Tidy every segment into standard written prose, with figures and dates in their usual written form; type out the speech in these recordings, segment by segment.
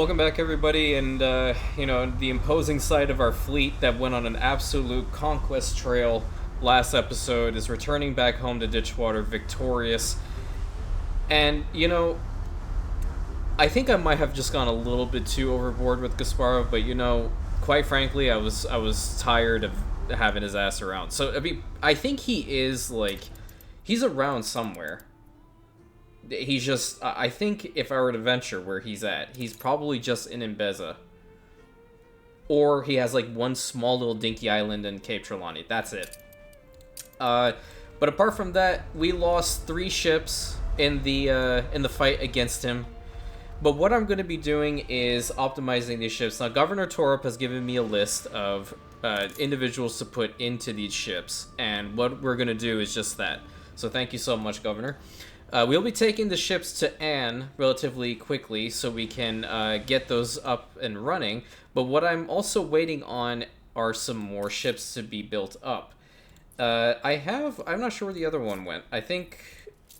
Welcome back, everybody, and the imposing sight of our fleet that went on an absolute conquest trail last episode is returning back home to Ditchwater victorious. And I think I might have just gone a little bit too overboard with Gasparov, but quite frankly, I was tired of having his ass around. So I think he's around somewhere. He's just, I think if I were to venture where he's at, he's probably just in Imbeza. Or he has like one small little dinky island in Cape Trelawney. That's it. But apart from that, we lost 3 ships in the fight against him. But what I'm going to be doing is optimizing these ships. Now, Governor Torup has given me a list of individuals to put into these ships. And what we're going to do is just that. So thank you so much, Governor. We'll be taking the ships to Anne relatively quickly so we can get those up and running. But what I'm also waiting on are some more ships to be built up. I'm not sure where the other one went. I think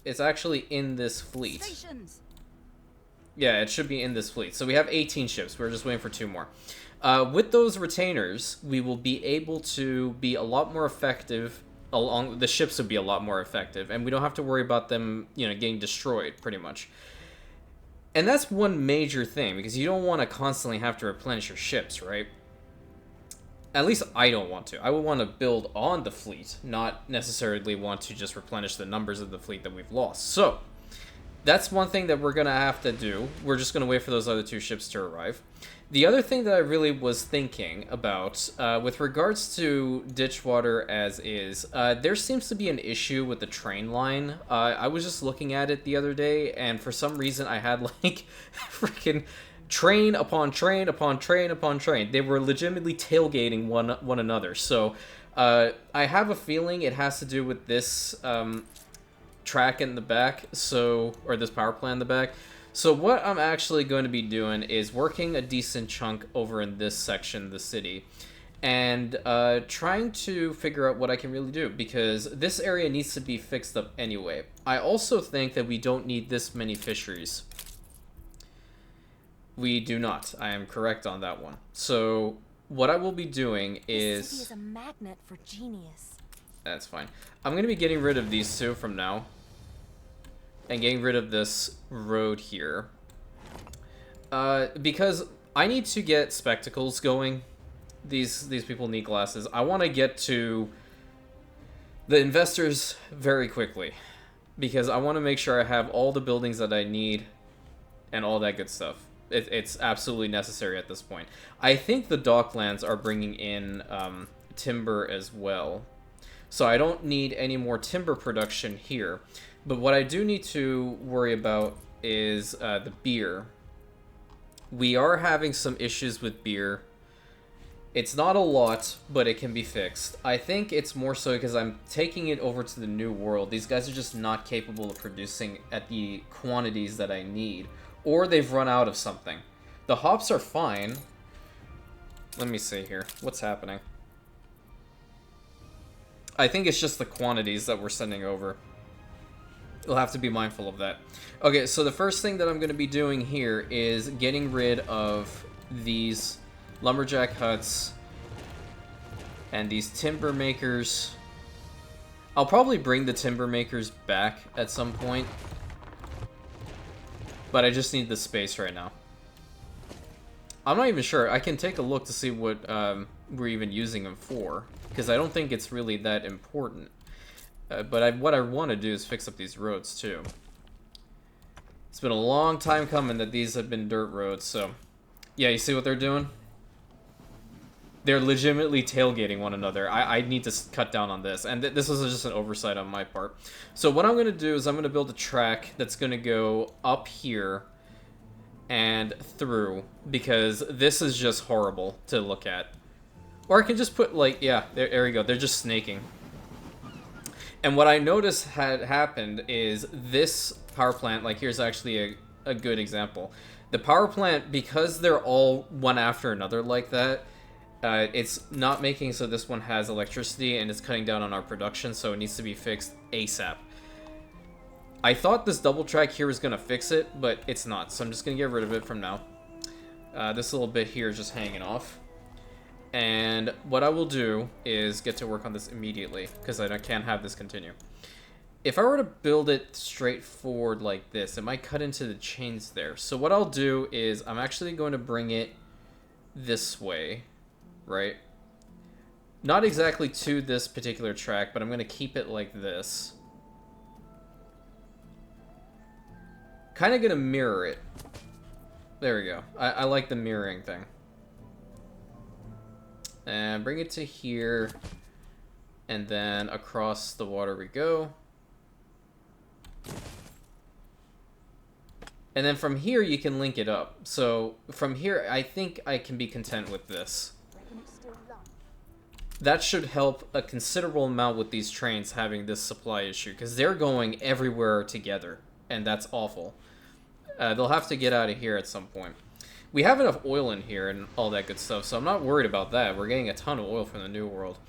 it's actually in this fleet. Stations. Yeah, it should be in this fleet. So we have 18 ships. We're just waiting for 2 more. With those retainers, we will be able to be a lot more effective. The ships would be a lot more effective, and we don't have to worry about them, getting destroyed, pretty much. And that's one major thing, because you don't want to constantly have to replenish your ships, right? At least I don't want to. I would want to build on the fleet, not necessarily want to just replenish the numbers of the fleet that we've lost. So, that's one thing that we're going to have to do. We're just going to wait for those other 2 ships to arrive. The other thing that I really was thinking about, with regards to Ditchwater as is, there seems to be an issue with the train line. I was just looking at it the other day, and for some reason I had, freaking train upon train upon train upon train. They were legitimately tailgating one another. So, I have a feeling it has to do with this track in the back, or this power plant in the back. So what I'm actually going to be doing is working a decent chunk over in this section of the city and trying to figure out what I can really do, because this area needs to be fixed up anyway. I also think that we don't need this many fisheries. We do not. I am correct on that one. So what I will be doing is... This city is a magnet for genius. That's fine. I'm going to be getting rid of these 2 from now. And getting rid of this road here. Because I need to get spectacles going. These people need glasses. I want to get to the investors very quickly. Because I want to make sure I have all the buildings that I need. And all that good stuff. It's absolutely necessary at this point. I think the docklands are bringing in timber as well. So I don't need any more timber production here. But what I do need to worry about is the beer. We are having some issues with beer. It's not a lot, but it can be fixed. I think it's more so because I'm taking it over to the New World. These guys are just not capable of producing at the quantities that I need. Or they've run out of something. The hops are fine. Let me see here. What's happening? I think it's just the quantities that we're sending over. You'll have to be mindful of that. Okay, so the first thing that I'm going to be doing here is getting rid of these lumberjack huts and these timber makers. I'll probably bring the timber makers back at some point, but I just need the space right now. I'm not even sure. I can take a look to see what we're even using them for, because I don't think it's really that important. But what I want to do is fix up these roads, too. It's been a long time coming that these have been dirt roads, so... Yeah, you see what they're doing? They're legitimately tailgating one another. I need to cut down on this, and this was just an oversight on my part. So what I'm going to do is I'm going to build a track that's going to go up here and through, because this is just horrible to look at. Or I can just put, yeah, there we go. They're just snaking. And what I noticed had happened is this power plant, here's actually a good example. The power plant, because they're all one after another like that, it's not making so this one has electricity, and it's cutting down on our production, so it needs to be fixed ASAP. I thought this double track here was going to fix it, but it's not, so I'm just going to get rid of it from now. This little bit here is just hanging off. And what I will do is get to work on this immediately, because I can't have this continue. If I were to build it straight forward like this, it might cut into the chains there. So what I'll do is I'm actually going to bring it this way, right? Not exactly to this particular track, but I'm going to keep it like this. Kind of going to mirror it. There we go. I like the mirroring thing. And bring it to here, and then across the water we go. And then from here you can link it up. So from here I think I can be content with this. That should help a considerable amount with these trains having this supply issue, because they're going everywhere together, and that's awful. They'll have to get out of here at some point. We have enough oil in here and all that good stuff, so I'm not worried about that. We're getting a ton of oil from the New World.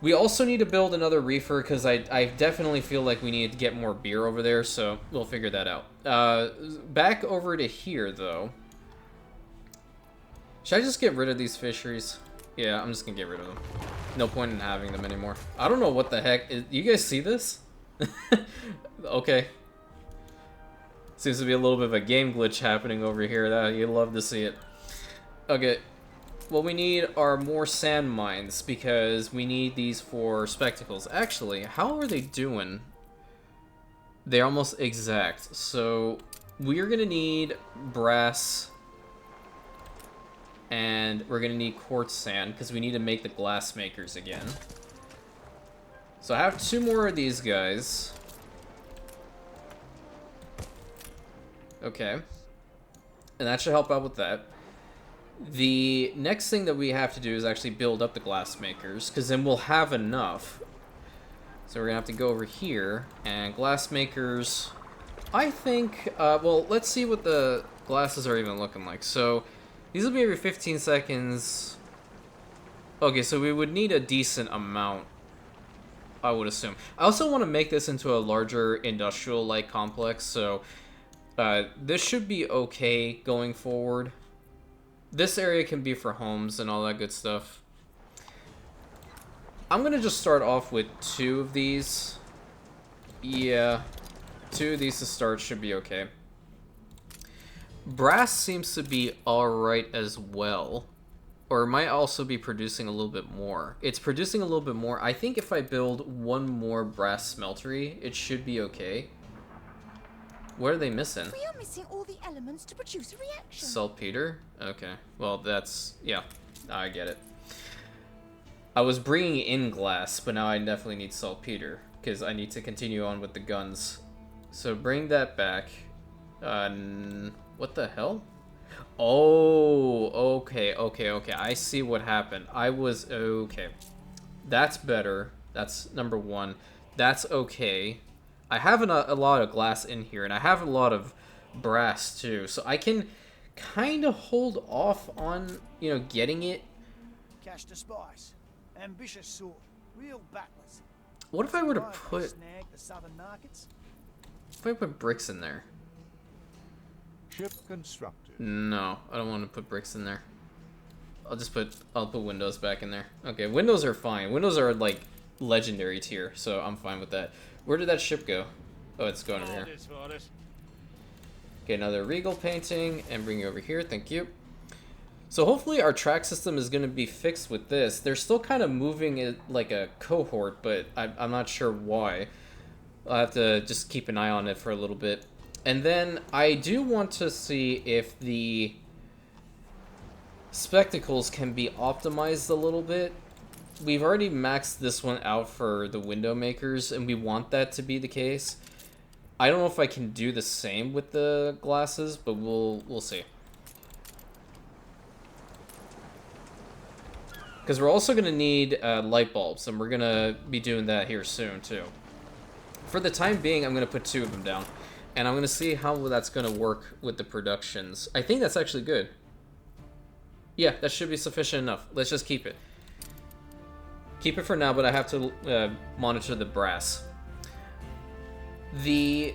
We also need to build another reefer, because I definitely feel like we need to get more beer over there, so we'll figure that out. Back over to here, though. Should I just get rid of these fisheries? Yeah, I'm just gonna get rid of them. No point in having them anymore. I don't know what the heck. You guys see this? Okay. Seems to be a little bit of a game glitch happening over here. You'd love to see it. Okay. What we need are more sand mines, because we need these for spectacles. Actually, how are they doing? They're almost exact. So we're gonna need brass, and we're gonna need quartz sand, because we need to make the glass makers again. So I have 2 more of these guys. Okay. And that should help out with that. The next thing that we have to do is actually build up the glass makers, because then we'll have enough. So we're gonna have to go over here, and glass makers, I think, well, let's see what the glasses are even looking like. So these will be every 15 seconds. Okay, so we would need a decent amount, I would assume. I also want to make this into a larger industrial-like complex, so this should be okay going forward. This area can be for homes and all that good stuff. I'm going to just start off with 2 of these. Yeah, 2 of these to start should be okay. Brass seems to be alright as well. Or it might also be producing a little bit more. It's producing a little bit more. I think if I build 1 more brass smeltery, it should be okay. What are they missing? We are missing all the elements to produce a reaction. Saltpeter? Okay. Well, that's... yeah. I get it. I was bringing in glass, but now I definitely need saltpeter, because I need to continue on with the guns. So bring that back. What the hell? Oh, okay. I see what happened. Okay. That's better. That's number 1. That's okay. I have a lot of glass in here, and I have a lot of brass too, so I can kind of hold off on, getting it. Cash to spice, ambitious sort, real battlers. What if I were to put? Snag the southern markets. If I put bricks in there? Ship constructed. No, I don't want to put bricks in there. I'll put windows back in there. Okay, windows are fine. Windows are like legendary tier, so I'm fine with that. Where did that ship go? Oh, it's going over here. Okay, another regal painting, and bring you over here. Thank you. So hopefully our track system is going to be fixed with this. They're still kind of moving it like a cohort, but I'm not sure why. I'll have to just keep an eye on it for a little bit. And then I do want to see if the spectacles can be optimized a little bit. We've already maxed this one out for the window makers, and we want that to be the case. I don't know if I can do the same with the glasses, but we'll see. Because we're also going to need light bulbs, and we're going to be doing that here soon, too. For the time being, I'm going to put 2 of them down. And I'm going to see how that's going to work with the productions. I think that's actually good. Yeah, that should be sufficient enough. Let's just keep it. Keep it for now, but I have to monitor the brass. The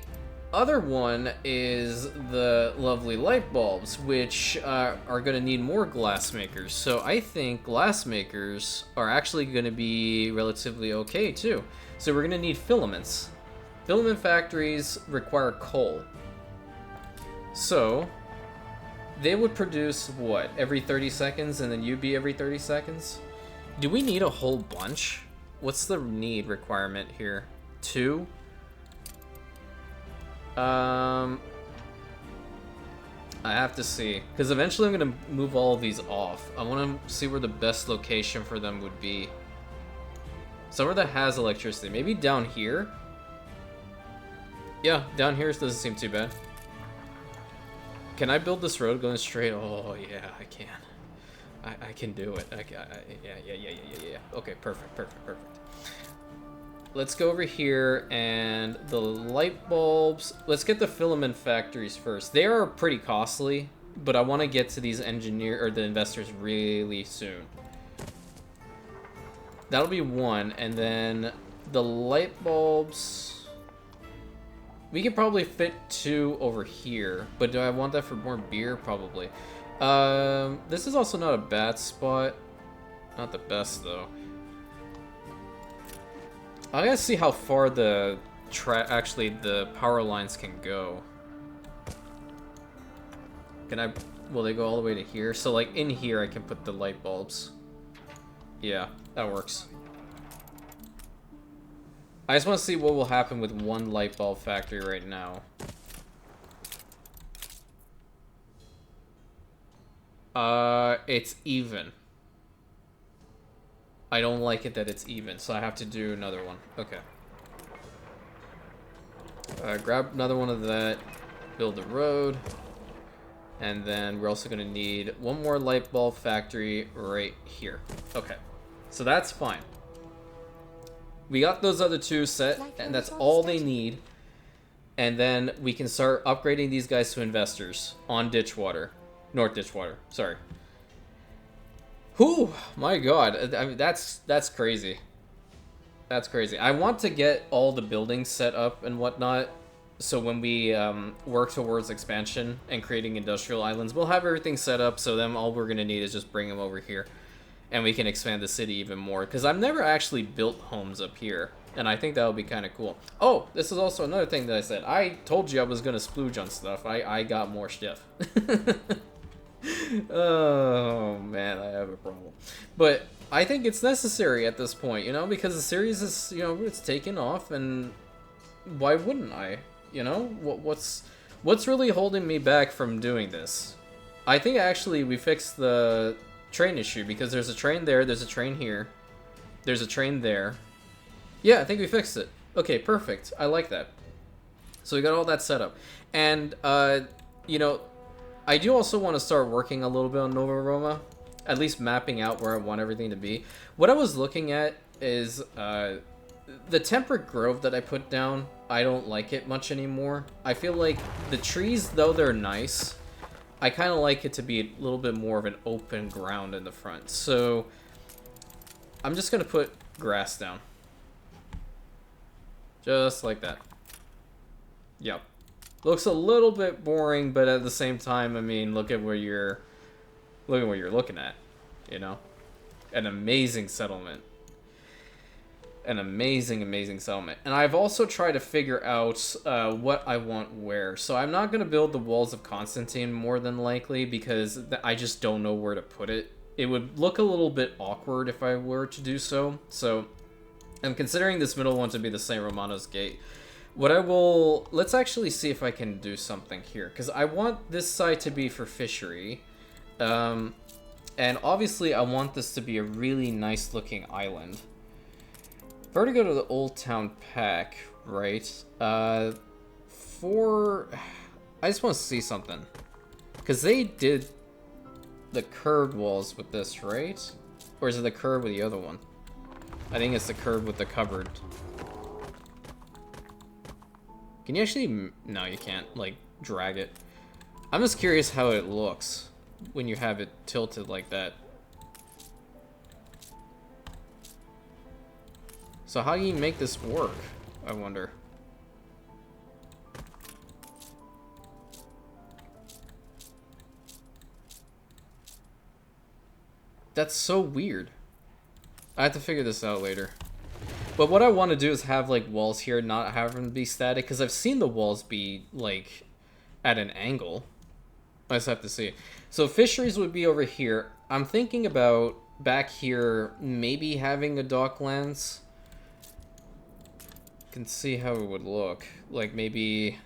other one is the lovely light bulbs, which are going to need more glass makers. So I think glass makers are actually going to be relatively okay too. So we're going to need filaments. Filament factories require coal. So they would produce what, every 30 seconds, and then you'd be every 30 seconds? Do we need a whole bunch? What's the need requirement here? 2? I have to see, because eventually I'm going to move all of these off. I want to see where the best location for them would be. Somewhere that has electricity. Maybe down here? Yeah, down here doesn't seem too bad. Can I build this road going straight? Oh, yeah, I can. I can do it. Yeah. Okay, perfect. Let's go over here, and the light bulbs. Let's get the filament factories first. They are pretty costly, but I want to get to these the investors really soon. That'll be one, and then the light bulbs. We could probably fit 2 over here, but do I want that for more beer? Probably. This is also not a bad spot. Not the best though. I gotta see how far the power lines can go. Will they go all the way to here? So like in here I can put the light bulbs. Yeah, that works. I just want to see what will happen with one light bulb factory right now. It's even. I don't like it that it's even, so I have to do another one. Okay. Grab another one of that, build the road, and then we're also going to need one more light bulb factory right here. Okay, so that's fine. We got those other 2 set, and that's all they need. And then we can start upgrading these guys to investors on Ditchwater. North Ditchwater, sorry. Whew, my god, I mean, that's crazy. That's crazy. I want to get all the buildings set up and whatnot, so when we work towards expansion and creating industrial islands, we'll have everything set up, so then all we're going to need is just bring them over here. And we can expand the city even more, because I've never actually built homes up here, and I think that would be kind of cool. Oh, this is also another thing that I said. I told you I was going to splooge on stuff. I got more stuff. Oh, man, I have a problem. But I think it's necessary at this point, you know, because the series is, you know, it's taken off, and why wouldn't I? You know, what's really holding me back from doing this? I think actually we fixed the train issue, because there's a train there, there's a train here, there's a train there. Yeah, I think we fixed it. Okay, perfect. I like that. So we got all that set up. And, you know, I do also want to start working a little bit on Nova Roma, at least mapping out where I want everything to be. What I was looking at is the temperate grove that I put down. I don't like it much anymore. I feel like the trees, though they're nice, I kind of like it to be a little bit more of an open ground in the front. So I'm just going to put grass down. Just like that. Yep. Looks a little bit boring, but at the same time, I mean, look at what you're looking at, you know? An amazing settlement. An amazing settlement. And I've also tried to figure out what I want where. So I'm not going to build the walls of Constantine more than likely, because I just don't know where to put it. It would look a little bit awkward if I were to do so. So I'm considering this middle one to be the St. Romano's Gate. Let's actually see if I can do something here, because I want this side to be for fishery. And obviously I want this to be a really nice looking island. If I were to go to the Old Town Pack, right, I just want to see something. Because they did the curved walls with this, right? Or is it the curve with the other one? I think it's the curve with the covered. Can you actually... No, you can't, like, drag it. I'm just curious how it looks when you have it tilted like that. So how do you make this work, I wonder? That's so weird. I have to figure this out later. But what I want to do is have like walls here, not have them be static, because I've seen the walls be like at an angle. I just have to see. So fisheries would be over here. I'm thinking about back here maybe having a docklands. Can see how it would look. Like maybe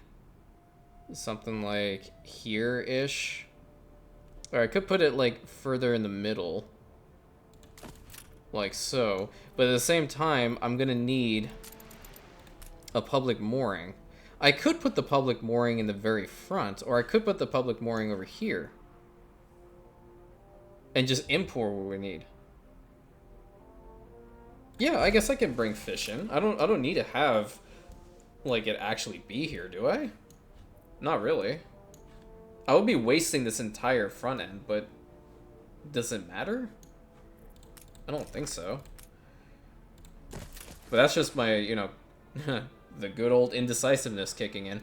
something like here-ish. Or I could put it like further in the middle. Like so. But at the same time, I'm gonna need a public mooring. I could put the public mooring in the very front, or I could put the public mooring over here. And just import what we need. Yeah, I guess I can bring fish in. I don't need to have like it actually be here, do I? Not really. I would be wasting this entire front end, but does it matter? I don't think so. But that's just my, you know, the good old indecisiveness kicking in.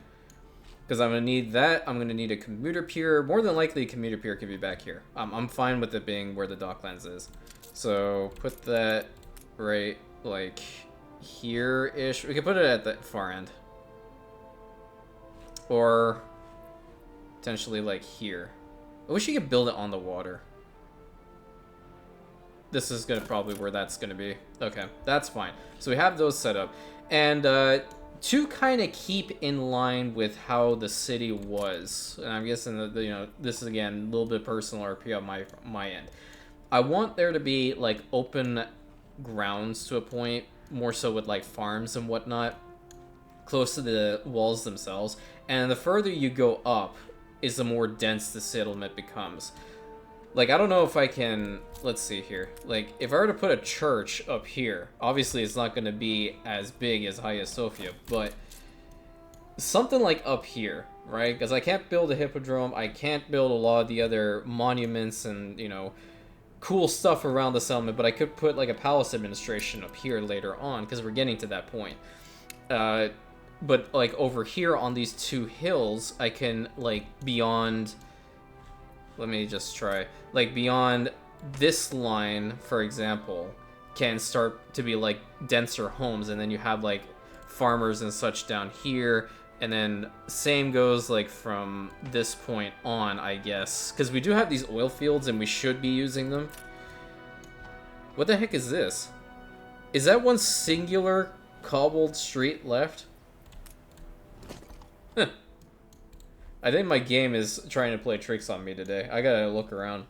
Because I'm going to need that. I'm going to need a commuter pier. More than likely, a commuter pier could be back here. I'm fine with it being where the docklands is. So put that right, like, here-ish. We could put it at the far end. Or potentially, like, here. I wish you could build it on the water. This is gonna probably where that's gonna be. Okay, that's fine. So we have those set up. And to kind of keep in line with how the city was, and I'm guessing that, you know, this is again a little bit personal RP on my end. I want there to be like open grounds to a point, more so with like farms and whatnot, close to the walls themselves. And the further you go up, is the more dense the settlement becomes. Like, I don't know if I can, let's see here. Like, if I were to put a church up here, obviously it's not going to be as big as Hagia Sophia, but something like up here, right? Because I can't build a hippodrome, I can't build a lot of the other monuments and, you know, cool stuff around the settlement, but I could put, like, a palace administration up here later on, because we're getting to that point. But, like, over here on these two hills, I can, like, beyond... Let me just try. Like, beyond this line, for example, can start to be, like, denser homes. And then you have, like, farmers and such down here. And then same goes, like, from this point on, I guess. Because we do have these oil fields, and we should be using them. What the heck is this? Is that one singular cobbled street left? Huh. I think my game is trying to play tricks on me today. I gotta look around.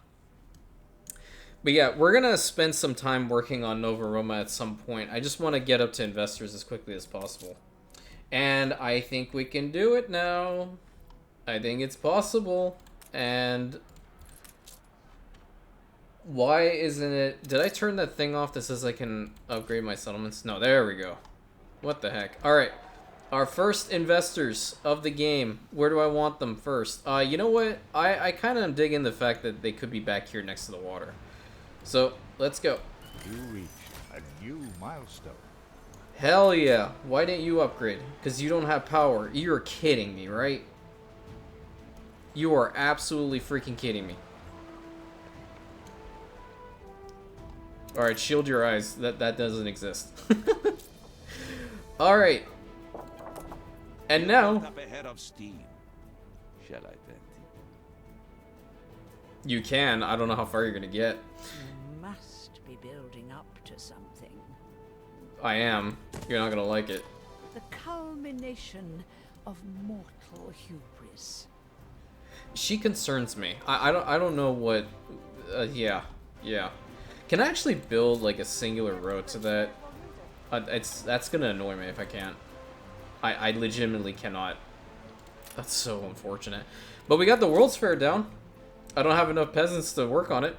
But yeah, we're gonna spend some time working on Nova Roma at some point. I just want to get up to investors as quickly as possible. And I think we can do it now. I think it's possible. And why isn't it... Did I turn that thing off that says I can upgrade my settlements? No, there we go. What the heck? Alright. Our first investors of the game. Where do I want them first? You know what? I kind of am digging the fact that they could be back here next to the water. So, let's go. You reached a new milestone. Hell yeah. Why didn't you upgrade? Because you don't have power. You're kidding me, right? You are absolutely freaking kidding me. Alright, shield your eyes. That doesn't exist. Alright. And now, Up ahead of steam. Shall I vent? you can. I don't know how far you're gonna get. You must be building up to something. I am. You're not gonna like it. The culmination of mortal hubris. She concerns me. I don't know what. Yeah. Can I actually build like a singular road to that? That's gonna annoy me if I can't. I legitimately cannot. That's so unfortunate. But we got the World's Fair down. I don't have enough peasants to work on it.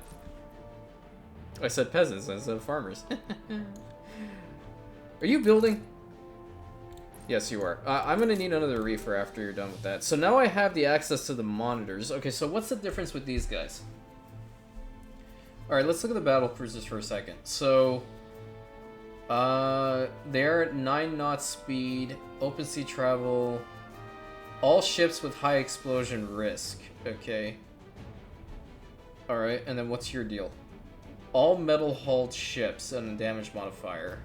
I said peasants instead of farmers. Are you building? Yes, you are. I'm going to need another reefer after you're done with that. So now I have the access to the monitors. Okay, so what's the difference with these guys? Alright, let's look at the battle cruisers for a second. So... they're at 9 knot speed, open sea travel, all ships with high explosion risk. Okay. Alright, and then what's your deal? All metal hulled ships and a damage modifier.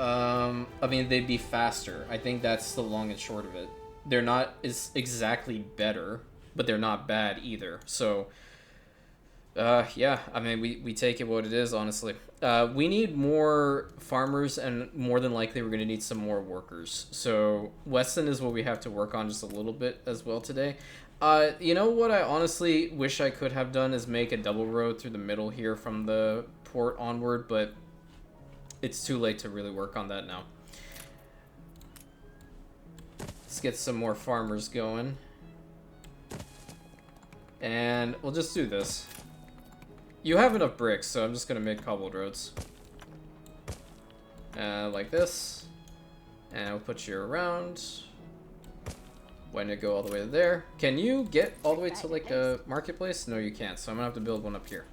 I mean, they'd be faster. I think that's the long and short of it. They're not exactly better, but they're not bad either. So, yeah, I mean, we take it what it is, honestly. We need more farmers, and more than likely we're going to need some more workers. So, Weston is what we have to work on just a little bit as well today. You know what I honestly wish I could have done is make a double road through the middle here from the port onward, but it's too late to really work on that now. Let's get some more farmers going. And we'll just do this. You have enough bricks, so I'm just gonna make cobbled roads. Like this. And we'll put you around. When you go all the way to there. Can you get all the way to like a marketplace? No, you can't, so I'm gonna have to build one up here.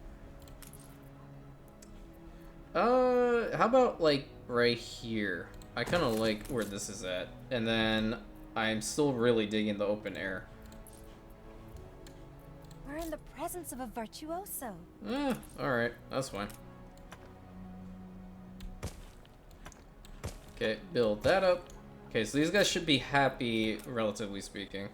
How about like right here? I kind of like where this is at. And then I'm still really digging the open air. We're in the presence of a virtuoso. Alright, that's fine. Okay, build that up. Okay, so these guys should be happy, relatively speaking.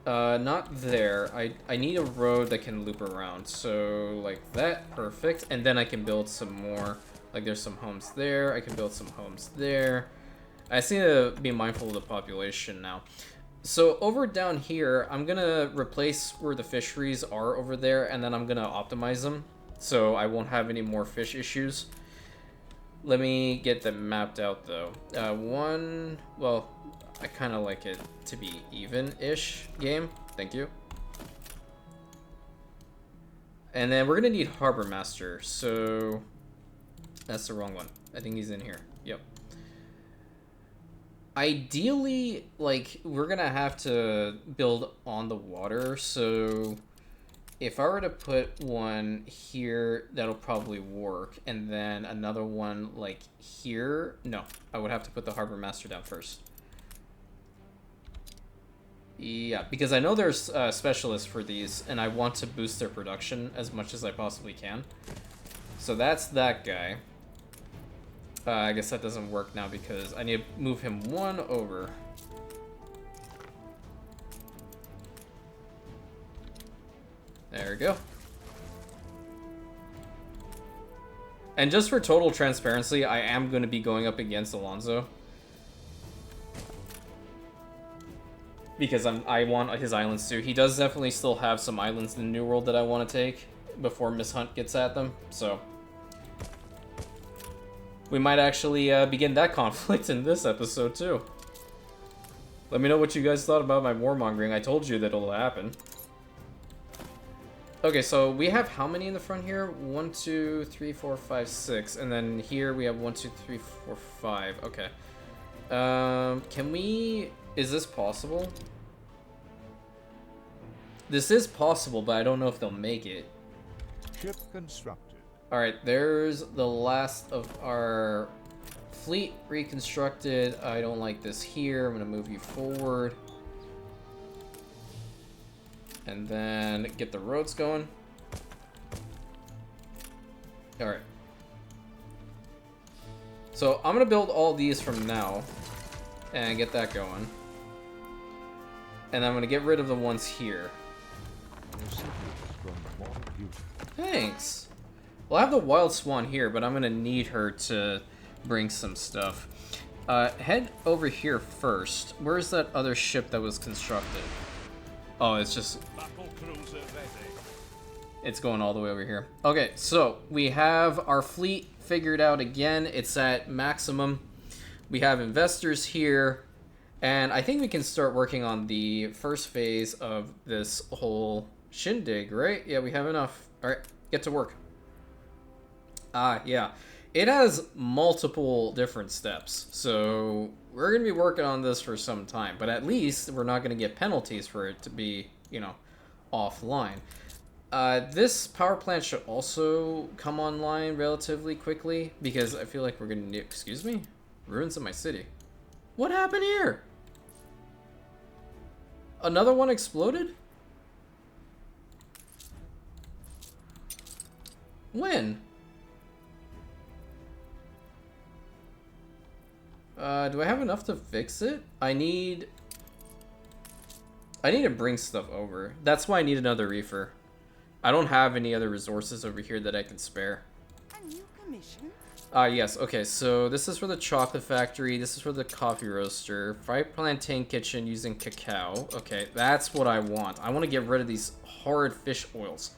Not there. I need a road that can loop around. So, like that, perfect. And then I can build some more. Like, there's some homes there. I can build some homes there. I just need to be mindful of the population now. So, over down here, I'm gonna replace where the fisheries are over there, and then I'm gonna optimize them. So, I won't have any more fish issues. Let me get them mapped out, though. Well, I kind of like it to be even-ish game. Thank you. And then we're going to need Harbor Master, so... That's the wrong one. I think he's in here. Yep. Ideally, like, we're going to have to build on the water, so... If I were to put one here, that'll probably work. And then another one, like, here... No, I would have to put the Harbor Master down first. Yeah, because I know there's specialists for these, and I want to boost their production as much as I possibly can. So that's that guy. I guess that doesn't work now because I need to move him one over. There we go. And just for total transparency, I am going to be going up against Alonso. Because I want his islands too. He does definitely still have some islands in the New World that I want to take before Miss Hunt gets at them. So we might actually begin that conflict in this episode too. Let me know what you guys thought about my warmongering. I told you that it'll happen. Okay, so we have how many in the front here? 1, 2, 3, 4, 5, 6. And then here we have 1, 2, 3, 4, 5. Okay. Can we... Is this possible? This is possible, but I don't know if they'll make it. Ship constructed. Alright, there's the last of our fleet reconstructed. I don't like this here. I'm going to move you forward. And then get the roads going. Alright. So I'm going to build all these from now. And get that going. And I'm going to get rid of the ones here. Your city has grown more beautiful. Thanks. Well, I have the Wild Swan here, but I'm going to need her to bring some stuff. Head over here first. Where's that other ship that was constructed? Oh, it's just... It's going all the way over here. Okay, so we have our fleet figured out again. It's at maximum. We have investors here. And I think we can start working on the first phase of this whole shindig, right? Yeah, we have enough. All right, get to work. Yeah. It has multiple different steps. So we're going to be working on this for some time. But at least we're not going to get penalties for it to be, you know, offline. This power plant should also come online relatively quickly. Because I feel like we're going to need... Excuse me? Ruins of my city. What happened here? Another one exploded? When? Do I have enough to fix it? I need to bring stuff over. That's why I need another reefer. I don't have any other resources over here that I can spare. A new commission? Yes, okay, so this is for the chocolate factory, this is for the coffee roaster, fried plantain kitchen using cacao. Okay, that's what I want. I want to get rid of these horrid fish oils.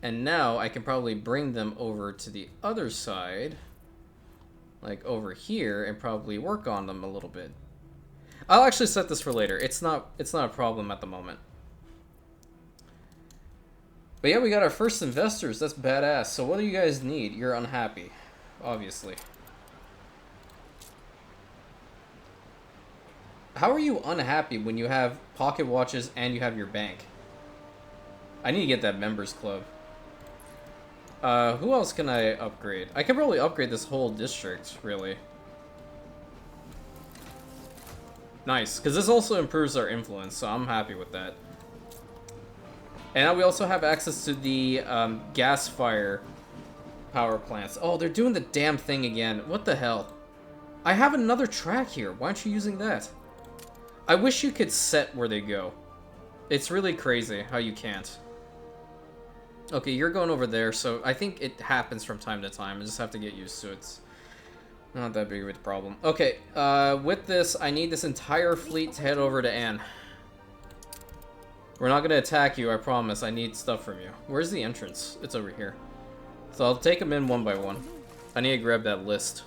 And now I can probably bring them over to the other side, like over here, and probably work on them a little bit. I'll actually set this for later. It's not a problem at the moment. But yeah, we got our first investors. That's badass. So what do you guys need? You're unhappy, obviously. How are you unhappy when you have pocket watches and you have your bank? I need to get that members club. Who else can I upgrade? I can probably upgrade this whole district, really. Nice, because this also improves our influence, so I'm happy with that. And now we also have access to the gas fire power plants. Oh, they're doing the damn thing again. What the hell? I have another track here. Why aren't you using that? I wish you could set where they go. It's really crazy how you can't. Okay, you're going over there, so I think it happens from time to time. I just have to get used to it. It's not that big of a problem. Okay, with this, I need this entire fleet to head over to Anne. We're not going to attack you, I promise. I need stuff from you. Where's the entrance? It's over here. So I'll take them in one by one. I need to grab that list.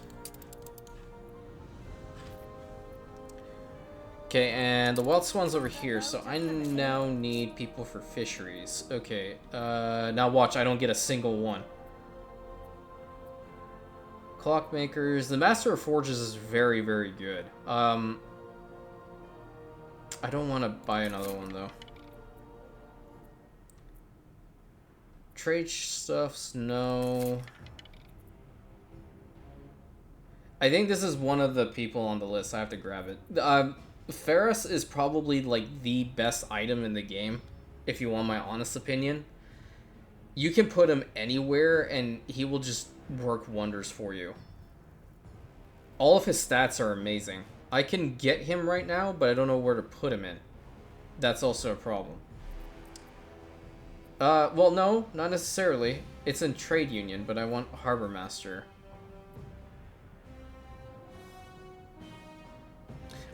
Okay, and the wild swan's over here, so I now need people for fisheries. Okay, now watch, I don't get a single one. Clockmakers. The Master of Forges is very, very good. I don't want to buy another one, though. Trade stuffs, no. I think this is one of the people on the list. I have to grab it. Ferris is probably like the best item in the game, if you want my honest opinion. You can put him anywhere and he will just work wonders for you. All of his stats are amazing. I can get him right now, but I don't know where to put him in. That's also a problem. Well, no, not necessarily. It's in Trade Union, but I want Harbor Master.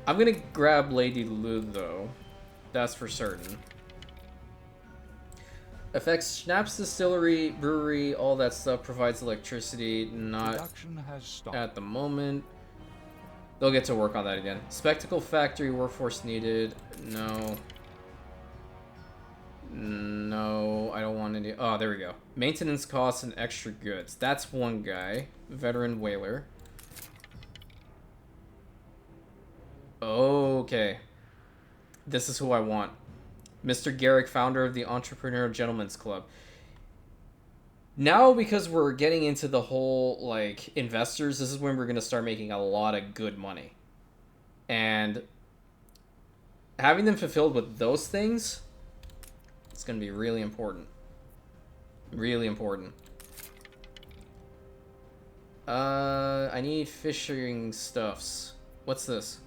I'm gonna grab Lady Lu, though. That's for certain. Affects Schnapps Distillery, Brewery, all that stuff. Provides electricity. Not Production has stopped. at the moment. They'll get to work on that again. Spectacle Factory, workforce needed. No. No, I don't want any. Oh, there we go. Maintenance costs and extra goods. That's one guy. Veteran whaler. Okay. This is who I want. Mr. Garrick, founder of the Entrepreneur Gentlemen's Club. Now, because we're getting into the whole, like, investors, this is when we're going to start making a lot of good money. And having them fulfilled with those things, it's going to be really important. Really important. I need fishing stuffs. What's this?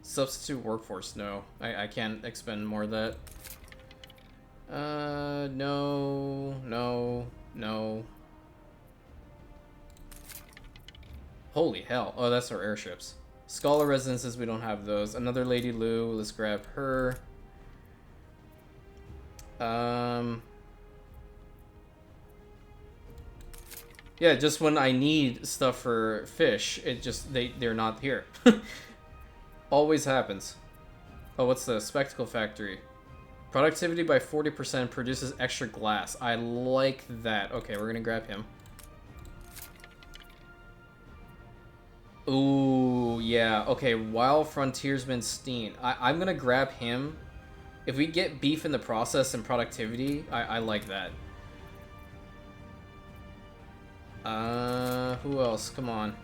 Substitute workforce. No, I can't expend more of that. No. Holy hell. Oh, that's our airships. Scholar residences, we don't have those. Another Lady Lu, let's grab her. Yeah, just when I need stuff for fish, it just, they're not here. Always happens. Oh, what's the Spectacle Factory? Productivity by 40% produces extra glass. I like that. Okay, we're gonna grab him. Ooh, yeah. Okay, Wild Frontiersman Steen. I'm gonna grab him. If we get beef in the process and productivity, I like that. Who else? Come on.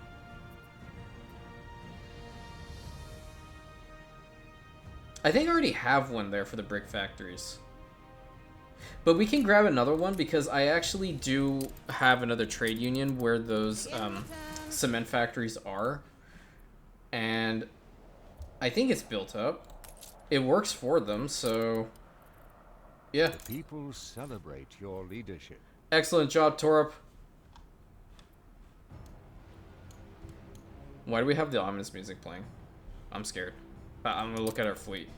I think I already have one there for the brick factories. But we can grab another one because I actually do have another trade union where those cement factories are. And I think it's built up. It works for them, so yeah. The people celebrate your leadership. Excellent job, Torup. Why do we have the ominous music playing? I'm scared. I'm gonna look at our fleet.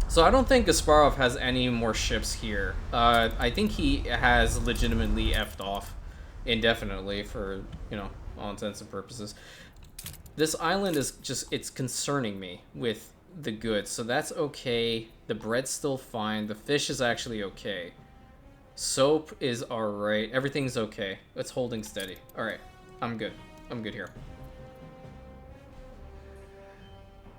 So I don't think Gasparov has any more ships here. I think he has legitimately effed off indefinitely for, you know, all intents and purposes. This island is just, it's concerning me with the goods, so that's okay. The bread's still fine. The fish is actually okay. Soap is alright. Everything's okay. It's holding steady. Alright. I'm good. I'm good here.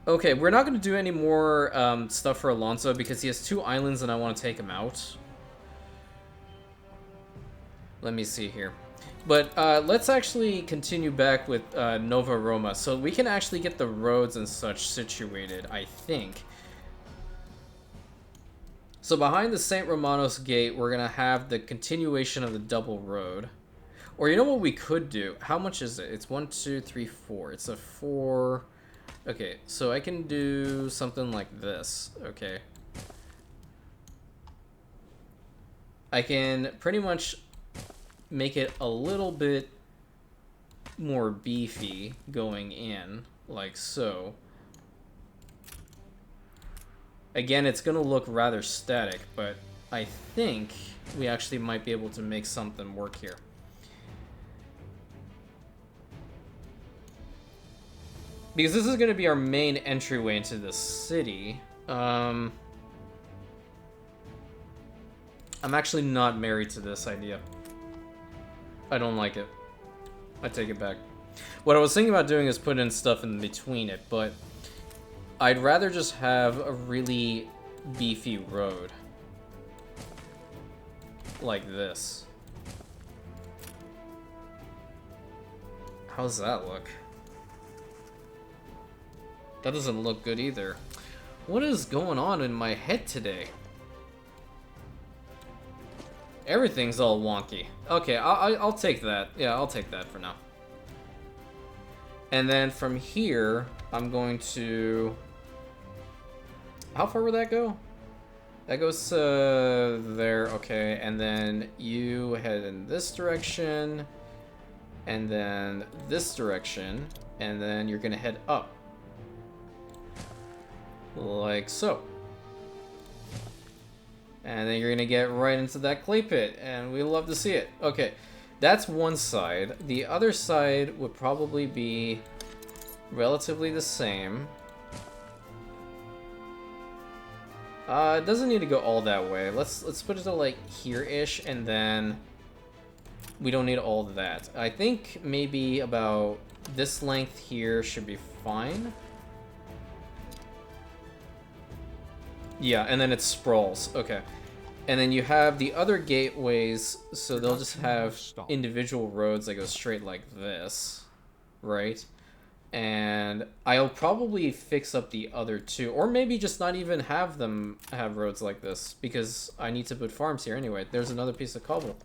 Okay, we're not going to do any more stuff for Alonso because he has 2 islands and I want to take him out. Let me see here. But let's actually continue back with Nova Roma. So we can actually get the roads and such situated, I think. So behind the St. Romanos gate, we're going to have the continuation of the double road. Or you know what we could do? How much is it? It's 1, 2, 3, 4. It's a 4... Okay, so I can do something like this. Okay. I can pretty much make it a little bit more beefy going in, like so. Again, it's going to look rather static, but I think we actually might be able to make something work here. Because this is going to be our main entryway into the city. I'm actually not married to this idea. I don't like it. I take it back. What I was thinking about doing is put in stuff in between it, but I'd rather just have a really beefy road. Like this. How does that look? That doesn't look good either. What is going on in my head today? Everything's all wonky. Okay, I'll take that. Yeah, I'll take that for now. And then from here, I'm going to... How far would that go? That goes to there, okay. And then you head in this direction. And then this direction. And then you're gonna head up. Like so. And then you're gonna get right into that clay pit, and we love to see it. Okay, that's one side. The other side would probably be relatively the same. It doesn't need to go all that way. Let's put it to like here-ish, and then we don't need all of that. I think maybe about this length here should be fine. Yeah, and then it sprawls. Okay. And then you have the other gateways, so they'll just have individual roads that go straight like this, right? And I'll probably fix up the other 2, or maybe just not even have them have roads like this, because I need to put farms here anyway. There's another piece of cobble.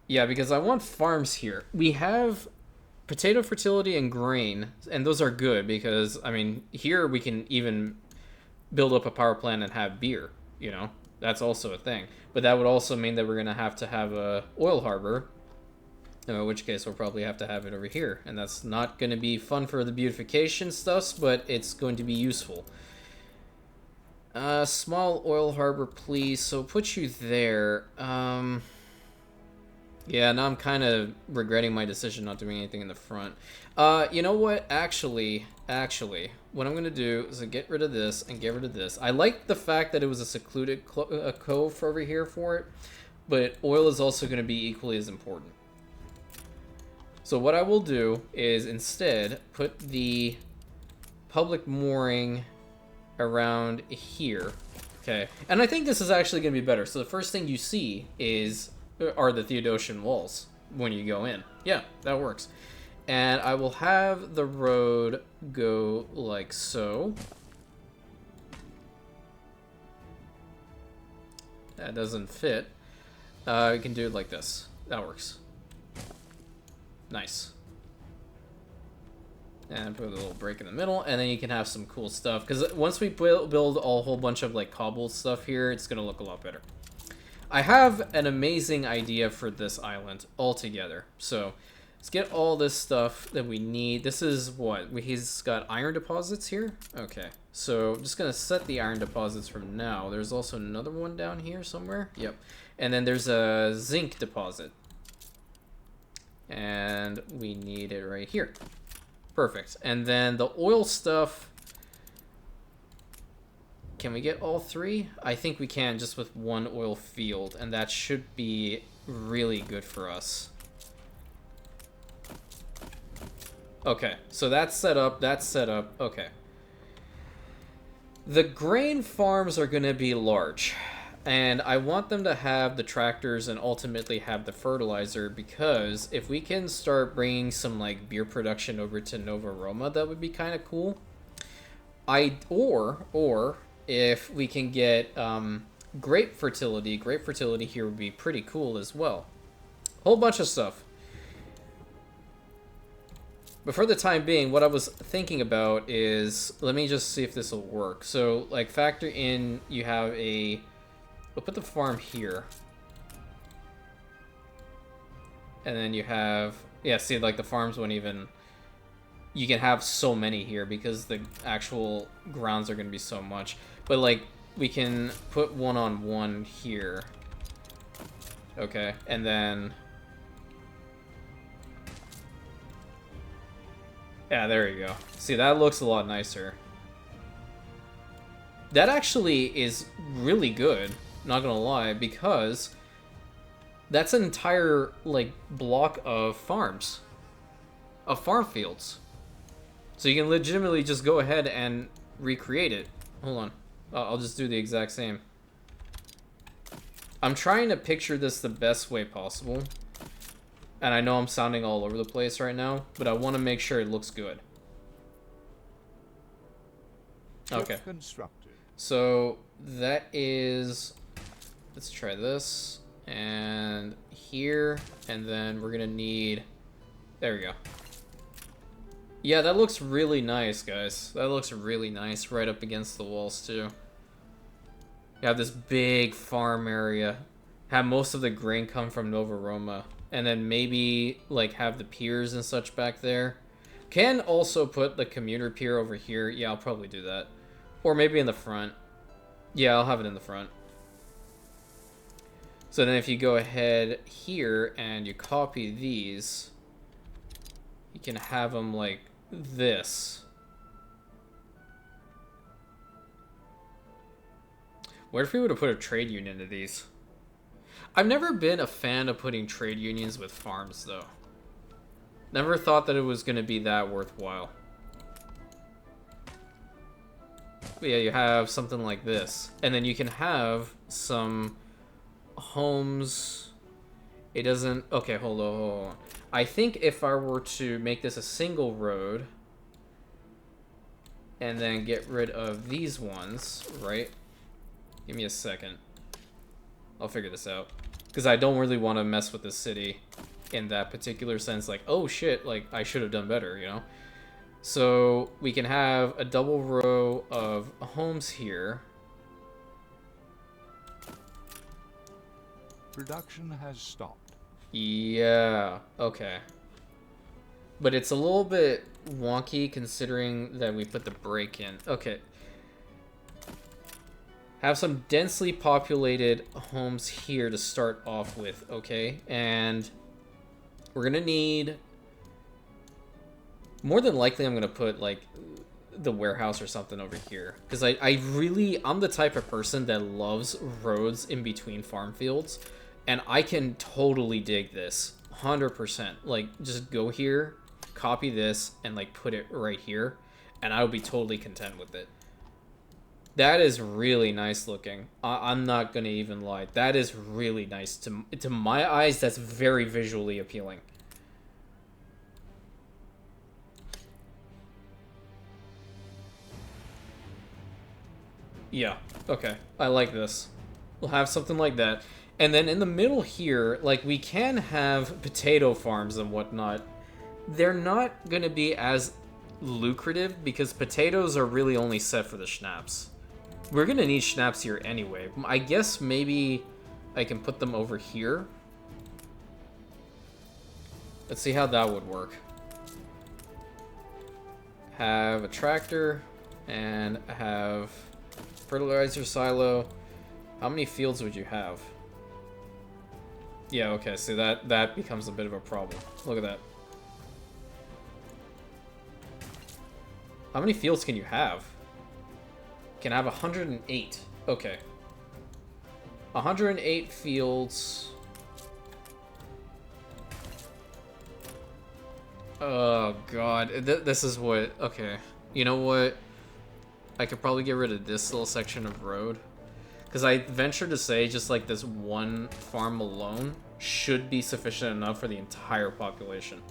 Yeah, because I want farms here. We have potato fertility and grain, and those are good because, I mean, here we can even build up a power plant and have beer, you know? That's also a thing. But that would also mean that we're going to have a oil harbor, in which case we'll probably have to have it over here. And that's not going to be fun for the beautification stuffs, but it's going to be useful. Small oil harbor, please. So put you there. Yeah, now I'm kind of regretting my decision not doing anything in the front. You know what? Actually, what I'm going to do is get rid of this and get rid of this. I like the fact that it was a secluded cove over here for it, but oil is also going to be equally as important. So what I will do is instead put the public mooring around here. Okay, and I think this is actually going to be better. So the first thing you see are the Theodosian walls when you go in. Yeah, that works. And I will have the road go like so. That doesn't fit. We can do it like this. That works. Nice. And put a little break in the middle, and then you can have some cool stuff. Because once we build a whole bunch of like cobbled stuff here, it's going to look a lot better. I have an amazing idea for this island altogether. So let's get all this stuff that we need. This is what? He's got iron deposits here? Okay. So I'm just going to set the iron deposits from now. There's also another one down here somewhere. Yep. And then there's a zinc deposit. And we need it right here. Perfect. And then the oil stuff. Can we get all three? I think we can just with one oil field. And that should be really good for us. Okay. So that's set up. That's set up. Okay. The grain farms are going to be large. And I want them to have the tractors and ultimately have the fertilizer, because if we can start bringing some like beer production over to Nova Roma, that would be kind of cool. Or if we can get grape fertility here would be pretty cool as well. Whole bunch of stuff. But for the time being, what I was thinking about is, let me just see if this will work. So like factor in, you have a, we'll put the farm here. And then you have, yeah, see, like the farms won't even, you can have so many here because the actual grounds are going to be so much. But like, we can put one-on-one here. Okay, and then, yeah, there you go. See, that looks a lot nicer. That actually is really good. Not gonna lie, because that's an entire like block of farms, of farm fields. So you can legitimately just go ahead and recreate it. Hold on, I'll just do the exact same. I'm trying to picture this the best way possible, and I know I'm sounding all over the place right now, but I want to make sure it looks good. Okay. So that is. Let's try this, and here, and then we're gonna need, there we go. Yeah, that looks really nice, guys. That looks really nice right up against the walls, too. You have this big farm area. Have most of the grain come from Nova Roma, and then maybe, like, have the piers and such back there. Can also put the commuter pier over here. Yeah, I'll probably do that. Or maybe in the front. Yeah, I'll have it in the front. So then if you go ahead here and you copy these, you can have them like this. What if we would have put a trade union to these? I've never been a fan of putting trade unions with farms, though. Never thought that it was going to be that worthwhile. But yeah, you have something like this. And then you can have some homes. It doesn't, okay, hold on. I think if I were to make this a single road and then get rid of these ones, right? Give me a second. I'll figure this out, because I don't really want to mess with the city in that particular sense, like, oh shit, like I should have done better, you know? So we can have a double row of homes here. Production has stopped. Yeah, okay. But it's a little bit wonky considering that we put the break in. Okay. Have some densely populated homes here to start off with, okay? And we're gonna need, more than likely I'm gonna put like the warehouse or something over here, because I'm the type of person that loves roads in between farm fields, and I can totally dig this 100%. Like, just go here, copy this, and like put it right here, and I would be totally content with it. That is really nice looking. I'm not gonna even lie. That is really nice. To my eyes, that's very visually appealing. Yeah, okay. I like this. We'll have something like that. And then in the middle here, like, we can have potato farms and whatnot. They're not going to be as lucrative because potatoes are really only set for the schnapps. We're going to need schnapps here anyway. I guess maybe I can put them over here. Let's see how that would work. Have a tractor and have fertilizer silo. How many fields would you have? Yeah, okay, so that becomes a bit of a problem. Look at that. How many fields can you have? Can have 108. Okay. 108 fields. Oh god, this is what... Okay, you know what? I could probably get rid of this little section of road. Because I venture to say just like this one farm alone should be sufficient enough for the entire population.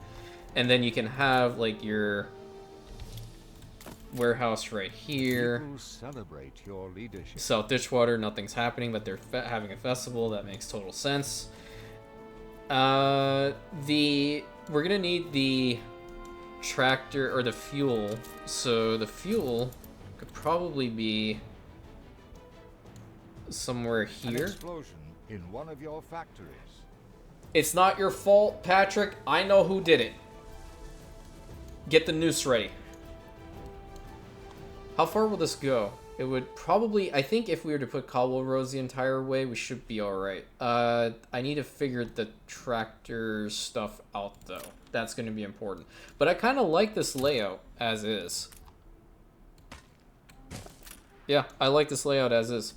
And then you can have like your warehouse right here. People celebrate your leadership. South Ditchwater, nothing's happening, but they're having a festival. That makes total sense. We're gonna need the tractor or the fuel. So the fuel could probably be somewhere An here. explosion in one of your factories. It's not your fault, Patrick. I know who did it. Get the noose ready. How far will this go? It would probably... I think if we were to put cobble roads the entire way, we should be alright. I need to figure the tractor stuff out, though. That's going to be important. But I kind of like this layout as is. Yeah, I like this layout as is.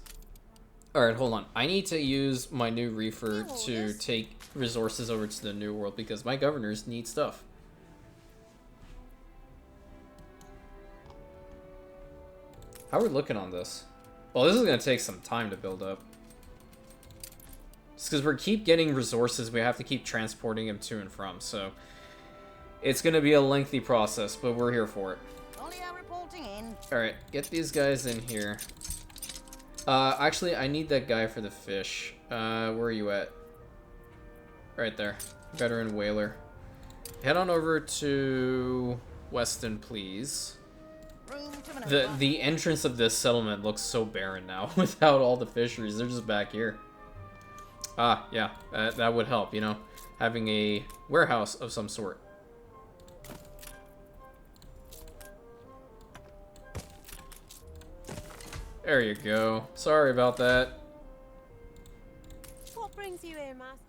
Alright, hold on. I need to use my new reefer to take resources over to the new world because my governors need stuff. How are we looking on this? Well, this is going to take some time to build up. It's because we keep getting resources. We have to keep transporting them to and from, so... It's going to be a lengthy process, but we're here for it. Olio reporting in. Alright, get these guys in here. Actually, I need that guy for the fish. Where are you at? Right there. Veteran whaler. Head on over to Weston, please. Room to maneuver. The entrance of this settlement looks so barren now without all the fisheries. They're just back here. Ah, yeah, that would help, you know, having a warehouse of some sort. There you go. Sorry about that. What brings you here, Master?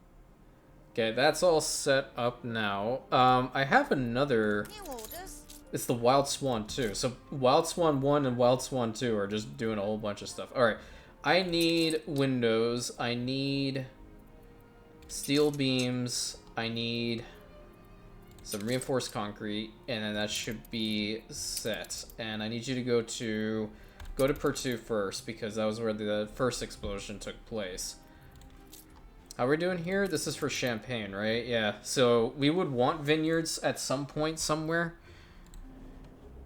Okay, that's all set up now. I have another... New orders. It's the Wild Swan 2. So Wild Swan 1 and Wild Swan 2 are just doing a whole bunch of stuff. Alright, I need windows. I need steel beams. I need some reinforced concrete. And then that should be set. And I need you to go to Pertu first because that was where the first explosion took place. How are we doing here? This is for Champagne, right? Yeah, so we would want vineyards at some point somewhere.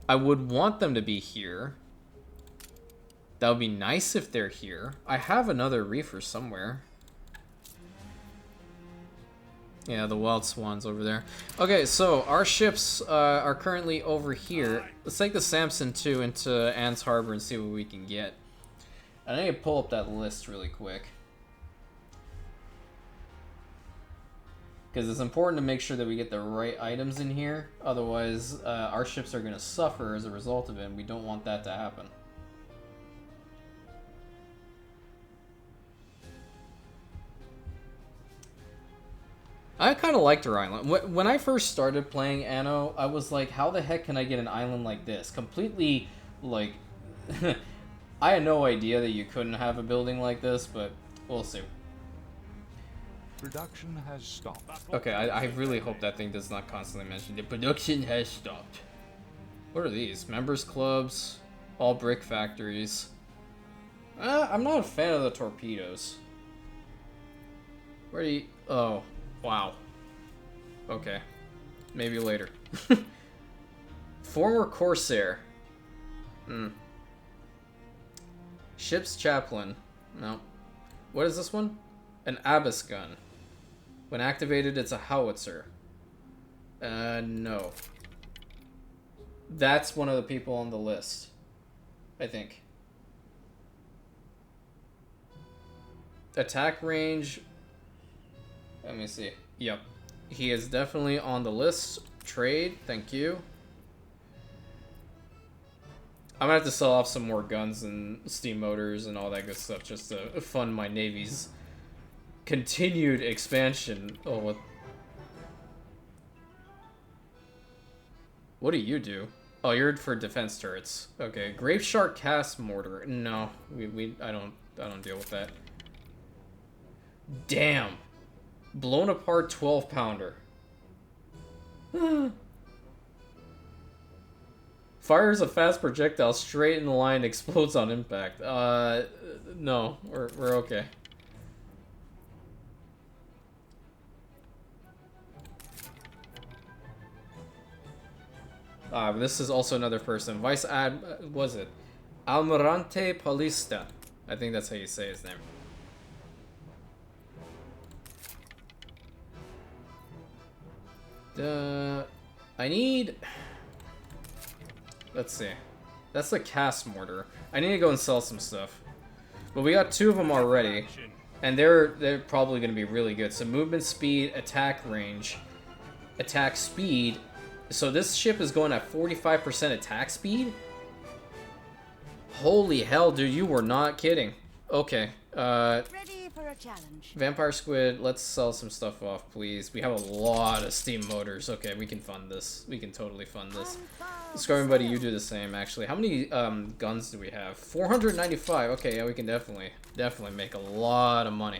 I would want them to be here. That would be nice if they're here. I have another reefer somewhere. Yeah, the Wild Swan's over there. Okay, so our ships are currently over here. Let's take the Samson 2 into Anne's Harbor and see what we can get. I need to pull up that list really quick. Because it's important to make sure that we get the right items in here. Otherwise, our ships are going to suffer as a result of it, and we don't want that to happen. I kind of liked our island. When I first started playing Anno, I was like, how the heck can I get an island like this? Completely, like... I had no idea that you couldn't have a building like this, but we'll see. Production has stopped. Okay, I really hope that thing does not constantly mention the production has stopped. What are these? Members clubs, all brick factories. I'm not a fan of the torpedoes. Where do you... Oh, wow. Okay. Maybe later. Former Corsair. Ship's chaplain. No. What is this one? An abyss gun. When activated, it's a howitzer. No. That's one of the people on the list, I think. Attack range. Let me see. Yep. He is definitely on the list. Trade. Thank you. I'm gonna have to sell off some more guns and steam motors and all that good stuff just to fund my Navy's continued expansion. Oh, what do you do? Oh, you're for defense turrets. Okay, Grave Shark cast mortar. No, I don't deal with that. Damn, blown apart 12-pounder. Fires a fast projectile straight in the line, explodes on impact. No, we're okay. This is also another person. Vice Ad, was it? Almirante Paulista. I think that's how you say his name. I need... Let's see. That's the cast mortar. I need to go and sell some stuff. But we got 2 of them already. And they're probably going to be really good. So movement speed, attack range, attack speed. So this ship is going at 45% attack speed? Holy hell, dude, you were not kidding. Okay. Ready for a challenge. Vampire Squid, let's sell some stuff off, please. We have a lot of steam motors. Okay, we can fund this. We can totally fund this. Scarving Buddy, you do the same, actually. How many guns do we have? 495. Okay, yeah, we can definitely make a lot of money.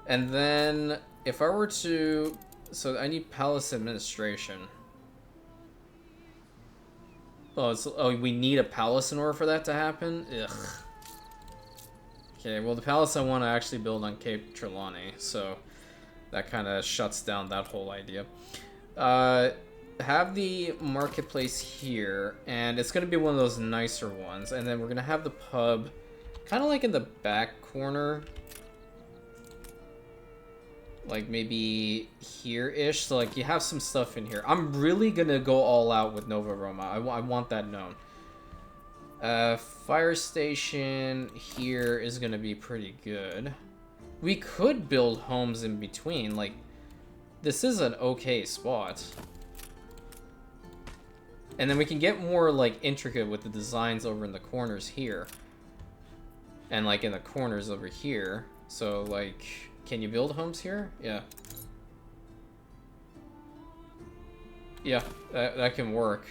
And then, if I were to... So, I need Palace Administration. Oh, we need a palace in order for that to happen? Ugh. Okay, well, the palace I want to actually build on Cape Trelawney, so that kind of shuts down that whole idea. Have the marketplace here, and it's going to be one of those nicer ones, and then we're going to have the pub kind of like in the back corner. Like maybe here-ish, so like you have some stuff in here. I'm really gonna go all out with Nova Roma. I want that known. Fire station here is gonna be pretty good. We could build homes in between. Like, this is an okay spot. And then we can get more like intricate with the designs over in the corners here. And like in the corners over here. So like... Can you build homes here? Yeah. Yeah, that can work.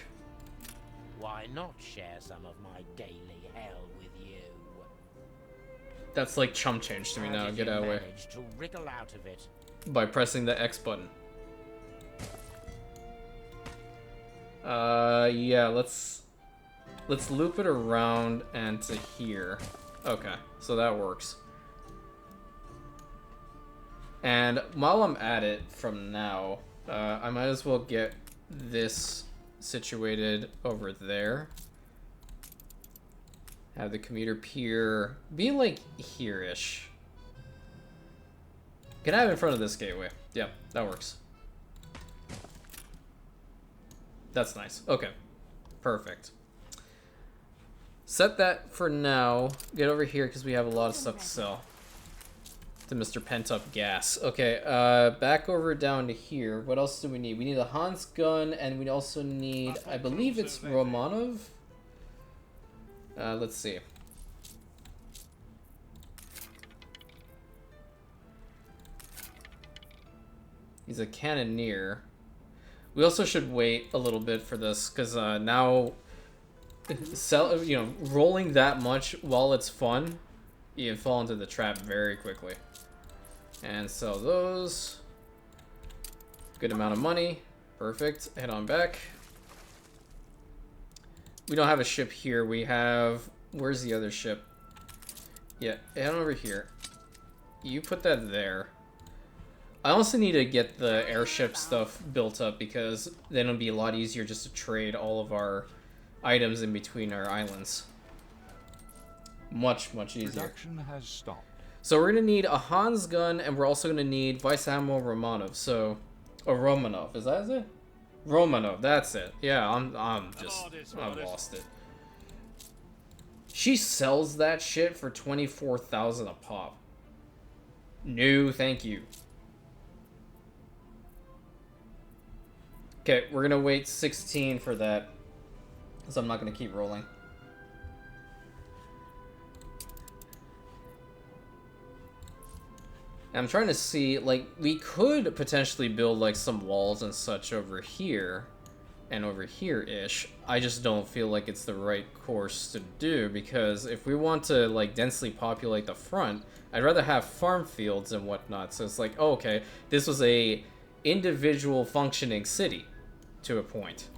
Why not share some of my daily hell with you? That's like chump change to me now. Get out of the way. To wriggle out of it? By pressing the X button. Yeah, let's loop it around and to here. Okay, so that works. And while I'm at it from now, I might as well get this situated over there. Have the commuter pier be like here-ish. Can I have it in front of this gateway? Yeah, that works. That's nice. Okay, perfect. Set that for now. Get over here because we have a lot of stuff to sell. To Mr. Pent-Up Gas. Okay, back over down to here. What else do we need? We need a Hans gun, and we also need, I believe it's Romanov. Let's see. He's a cannoneer. We also should wait a little bit for this, because now, rolling that much while it's fun, you fall into the trap very quickly. And sell those. Good amount of money. Perfect. Head on back. We don't have a ship here. We have... Where's the other ship? Yeah, head on over here. You put that there. I also need to get the airship stuff built up because then it'll be a lot easier just to trade all of our items in between our islands. Much easier. Production has stopped. So we're gonna need a Hans gun, and we're also gonna need Vice Admiral Romanov. So, or Romanov, is that it? Romanov, that's it. Yeah, I've lost it. She sells that shit for 24,000 a pop. No, thank you. Okay, we're gonna wait 16 for that, because I'm not gonna keep rolling. I'm trying to see, like, we could potentially build, like, some walls and such over here and over here-ish. I just don't feel like it's the right course to do, because if we want to, like, densely populate the front, I'd rather have farm fields and whatnot. So it's like, oh, okay, this was a individual functioning city to a point.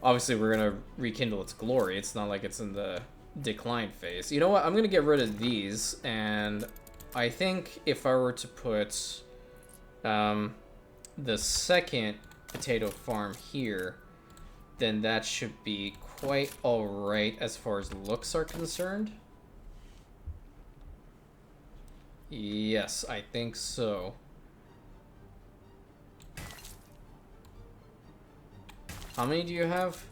Obviously, we're gonna rekindle its glory. It's not like it's in the decline phase. You know what? I'm gonna get rid of these, and I think if I were to put the second potato farm here, then that should be quite alright as far as looks are concerned. Yes, I think so. How many do you have?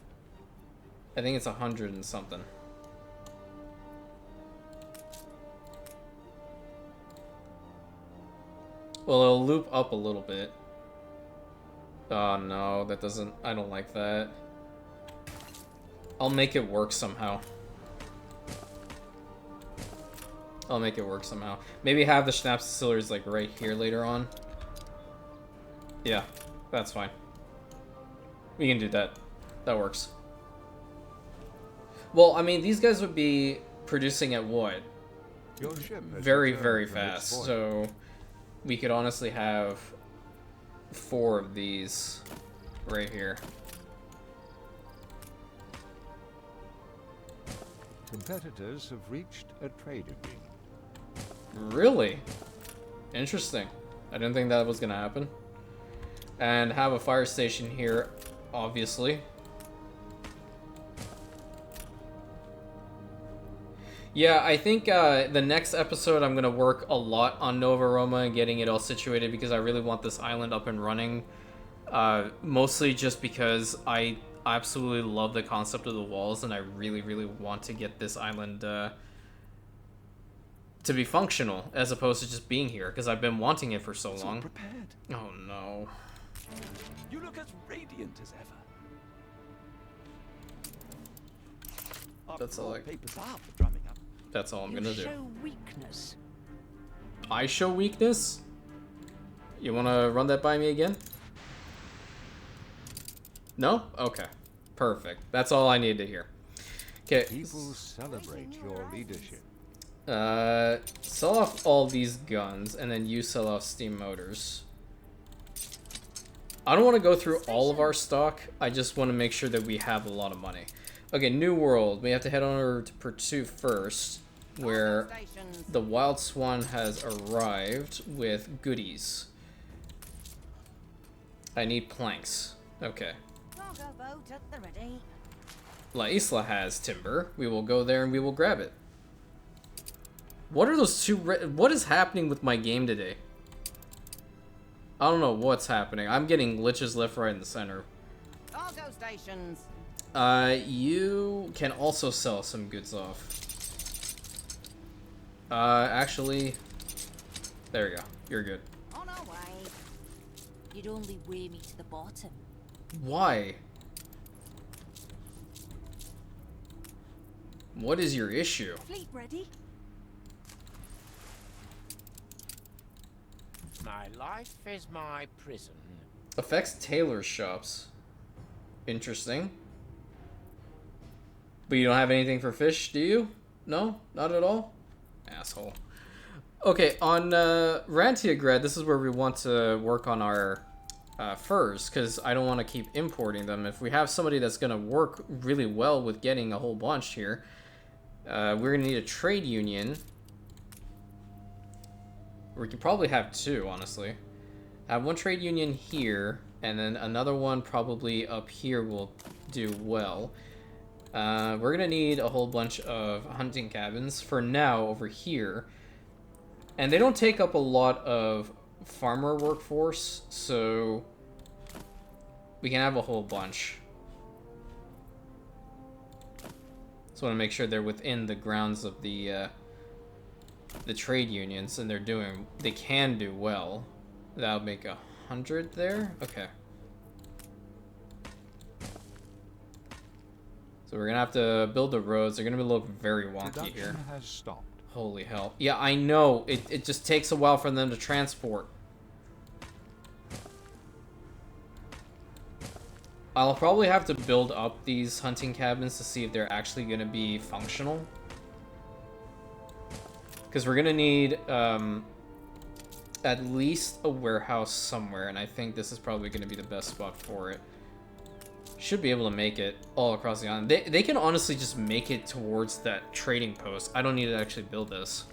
I think it's 100 and something. Well, it'll loop up a little bit. Oh no, that doesn't... I don't like that. I'll make it work somehow. I'll make it work somehow. Maybe have the Schnapps distilleries like right here later on. Yeah, that's fine. We can do that. That works. Well, I mean, these guys would be producing at what? Your ship has Very, returned very from its fast. voyage. So we could honestly have 4 of these right here. Competitors have reached a trade agreement. Really? Interesting. I didn't think that was gonna happen. And have a fire station here, obviously. Yeah, I think the next episode I'm going to work a lot on Nova Roma and getting it all situated because I really want this island up and running. Mostly just because I absolutely love the concept of the walls and I really want to get this island to be functional as opposed to just being here because I've been wanting it for so long. Prepared. Oh no. You look as radiant as ever. That's all papers are for drumming up. That's all I'm gonna do. Show weakness. I show weakness? You wanna run that by me again? No? Okay. Perfect. That's all I need to hear. Okay. People celebrate your leadership. Sell off all these guns, and then you sell off steam motors. I don't want to go through all of our stock. I just want to make sure that we have a lot of money. Okay, New World. We have to head on over to Pursuit first, where the Wild Swan has arrived with goodies. I need planks. Okay. Cargo boat at the ready. La Isla has timber. We will go there and we will grab it. What are those two... What is happening with my game today? I don't know what's happening. I'm getting glitches left, right, and center. Cargo stations. You can also sell some goods off. Actually... There you go. You're good. On our way. You'd only weigh me to the bottom. Why? What is your issue? Fleet ready? My life is my prison. Affects tailor shops. Interesting. But you don't have anything for fish, do you? No? Not at all? Asshole. Okay, on Rantiagrad, this is where we want to work on our furs, because I don't want to keep importing them. If we have somebody that's going to work really well with getting a whole bunch here, we're going to need a trade union. We could probably have two, honestly. Have one trade union here, and then another one probably up here will do well. We're gonna need a whole bunch of hunting cabins for now over here. And they don't take up a lot of farmer workforce, so we can have a whole bunch. Just want to make sure they're within the grounds of the trade unions, and they can do well. That'll make 100 there. Okay. So we're gonna have to build the roads. They're gonna look very wonky here. Production has stopped. Holy hell. Yeah, I know. It just takes a while for them to transport. I'll probably have to build up these hunting cabins to see if they're actually going to be functional. Because we're going to need at least a warehouse somewhere, and I think this is probably going to be the best spot for it. Should be able to make it all across the island. They can honestly just make it towards that trading post. I don't need to actually build this.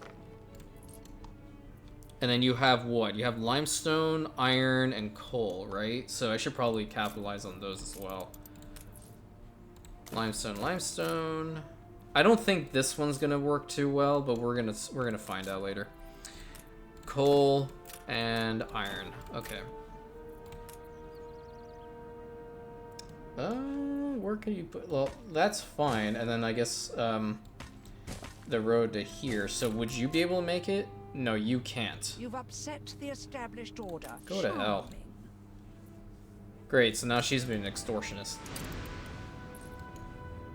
And then you have what? You have limestone, iron, and coal, right? So I should probably capitalize on those as well. Limestone. I don't think this one's gonna work too well, but we're gonna find out later. Coal and iron. Okay. Where can you put? Well, that's fine. And then I guess the road to here. So would you be able to make it? No, you can't. You've upset the established order. Go to hell. Charming. Great, so now she's being an extortionist.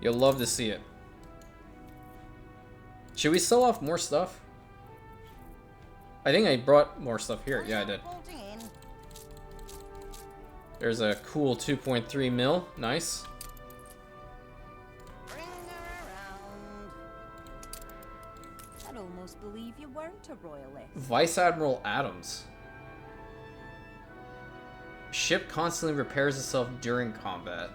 You'll love to see it. Should we sell off more stuff? I think I brought more stuff here. Yeah, I did. Bolting in. There's a cool 2.3 mil. Nice. Bring her around. I'd almost believe you weren't a royalist. Vice Admiral Adams. Ship constantly repairs itself during combat.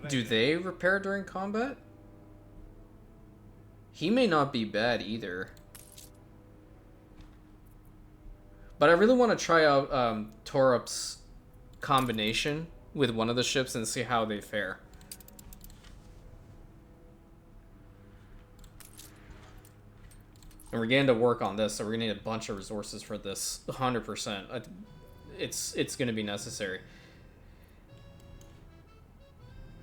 Do they repair during combat? He may not be bad either. But I really want to try out Torup's combination with one of the ships and see how they fare. And we're getting to work on this, so we're gonna need a bunch of resources for this. 100%. It's gonna be necessary.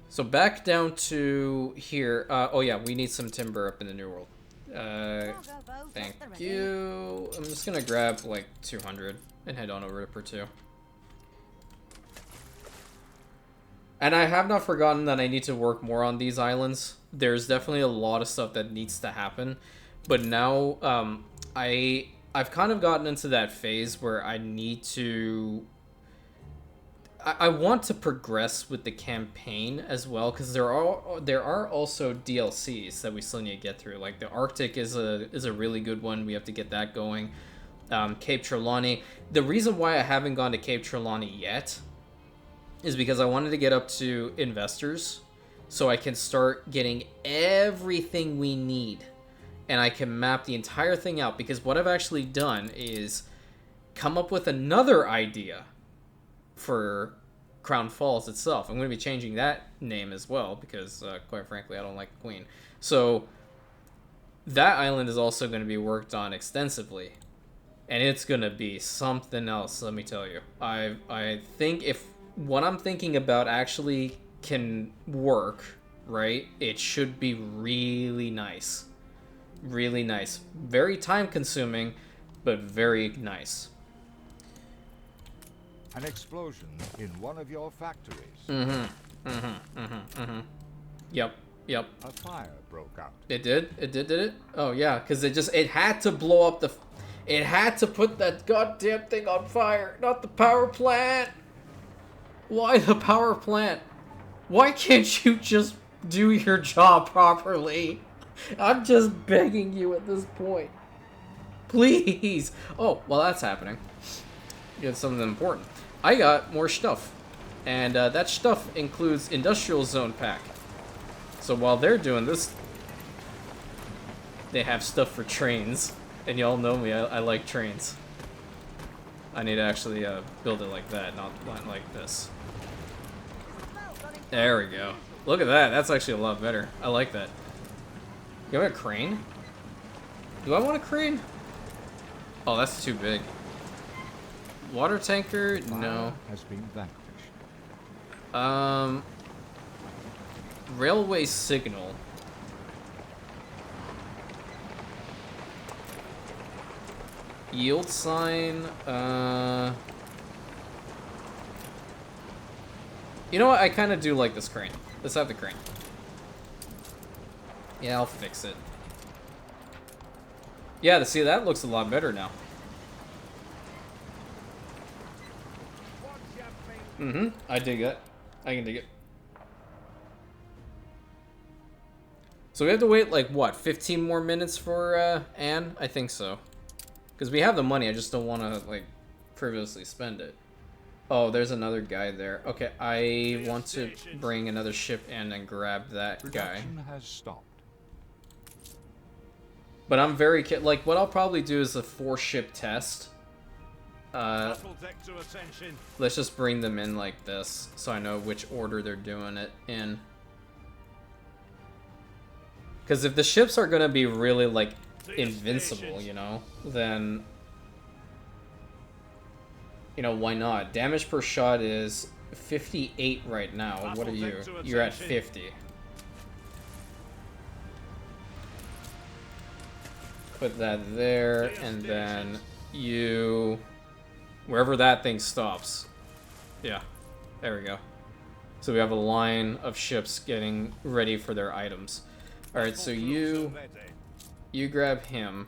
So back down to here. Oh yeah, we need some timber up in the New World. Thank you. I'm just gonna grab like 200 and head on over to Pertu. And I have not forgotten that I need to work more on these islands. There's definitely a lot of stuff that needs to happen. But now, I've kind of gotten into that phase where I need to... I want to progress with the campaign as well, because there are also DLCs that we still need to get through. Like the Arctic is a really good one. We have to get that going. Cape Trelawney. The reason why I haven't gone to Cape Trelawney yet is because I wanted to get up to investors so I can start getting everything we need. And I can map the entire thing out, because what I've actually done is come up with another idea for Crown Falls itself. I'm going to be changing that name as well, because quite frankly I don't like Queen. So that island is also going to be worked on extensively, and it's going to be something else, let me tell you. I think if what I'm thinking about actually can work, right, it should be really nice. Really nice. Very time consuming, but very nice. An explosion in one of your factories. Yep. A fire broke out. It did it? Oh yeah, because it had to blow up it had to put that goddamn thing on fire, not the power plant. Why the power plant? Why can't you just do your job properly? I'm just begging you at this point. Please. Oh, well, that's happening. You have something important. I got more stuff. And that stuff includes Industrial Zone Pack. So while they're doing this... they have stuff for trains. And y'all know me, I like trains. I need to actually build it like that, not like this. There we go. Look at that. That's actually a lot better. I like that. You have a crane? Do I want a crane? Oh, that's too big. Water tanker? No. Has been vanquished. Railway signal. Yield sign, you know what, I kind of do like this crane. Let's have the crane. Yeah, I'll fix it. Yeah, see, that looks a lot better now. I dig it. I can dig it. So we have to wait, like, what, 15 more minutes for, Anne? I think so. Because we have the money, I just don't want to, like, frivolously spend it. Oh, there's another guy there. Okay, I want to bring another ship in and grab that guy. Production has stopped. But I'm very... like, what I'll probably do is a 4-ship test. Let's just bring them in like this, so I know which order they're doing it in. Because if the ships are going to be really, like, invincible, you know, then, you know, why not? Damage per shot is 58 right now. What are you? You're at 50. Put that there, and then you, wherever that thing stops. Yeah, there we go. So we have a line of ships getting ready for their items. All right, so you grab him.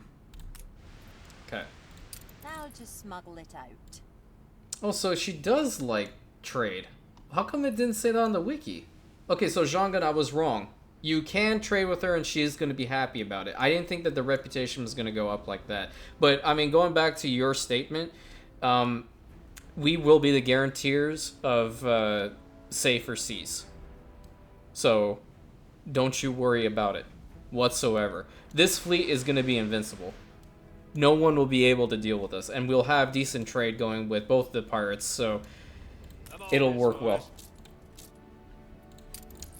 Okay. I'll just smuggle it out. Oh, so she does like trade. How come it didn't say that on the wiki? Okay, so Zhanggan, I was wrong. You can trade with her and she's going to be happy about it. I didn't think that the reputation was going to go up like that. But, I mean, going back to your statement, we will be the guarantors of safer seas. So, don't you worry about it whatsoever. This fleet is going to be invincible. No one will be able to deal with us. And we'll have decent trade going with both the pirates, so it'll work well.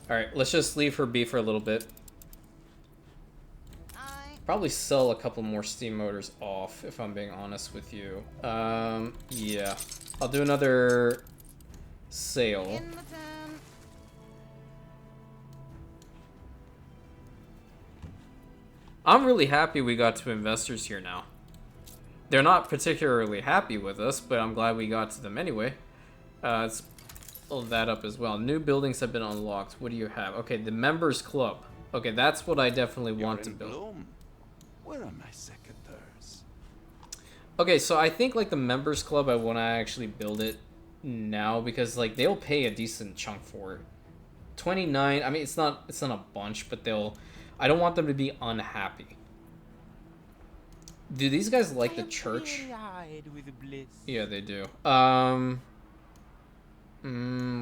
Alright, let's just leave her be for a little bit. Probably sell a couple more steam motors off, if I'm being honest with you. Yeah. I'll do another sale. I'm really happy we got to investors here now. They're not particularly happy with us, but I'm glad we got to them anyway. Let's build that up as well. New buildings have been unlocked. What do you have? Okay, the members club. Okay, that's what I definitely want to build. Bloom. Where are my secateurs? Okay, so I think like the members club, I want to actually build it now because like they'll pay a decent chunk for it. 29. I mean, it's not a bunch, but they'll. I don't want them to be unhappy. Do these guys like the church? Yeah, they do. Where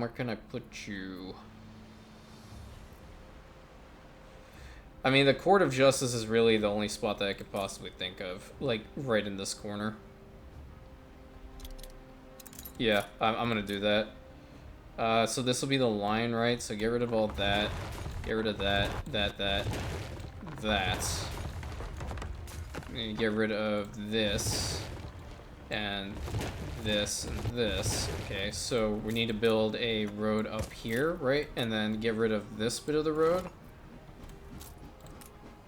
can I put you? I mean, the Court of Justice is really the only spot that I could possibly think of. Like, right in this corner. Yeah, I'm gonna do that. So this will be the line, right? So get rid of all that. Get rid of that. And get rid of this. And this and this. Okay, so we need to build a road up here, right? And then get rid of this bit of the road.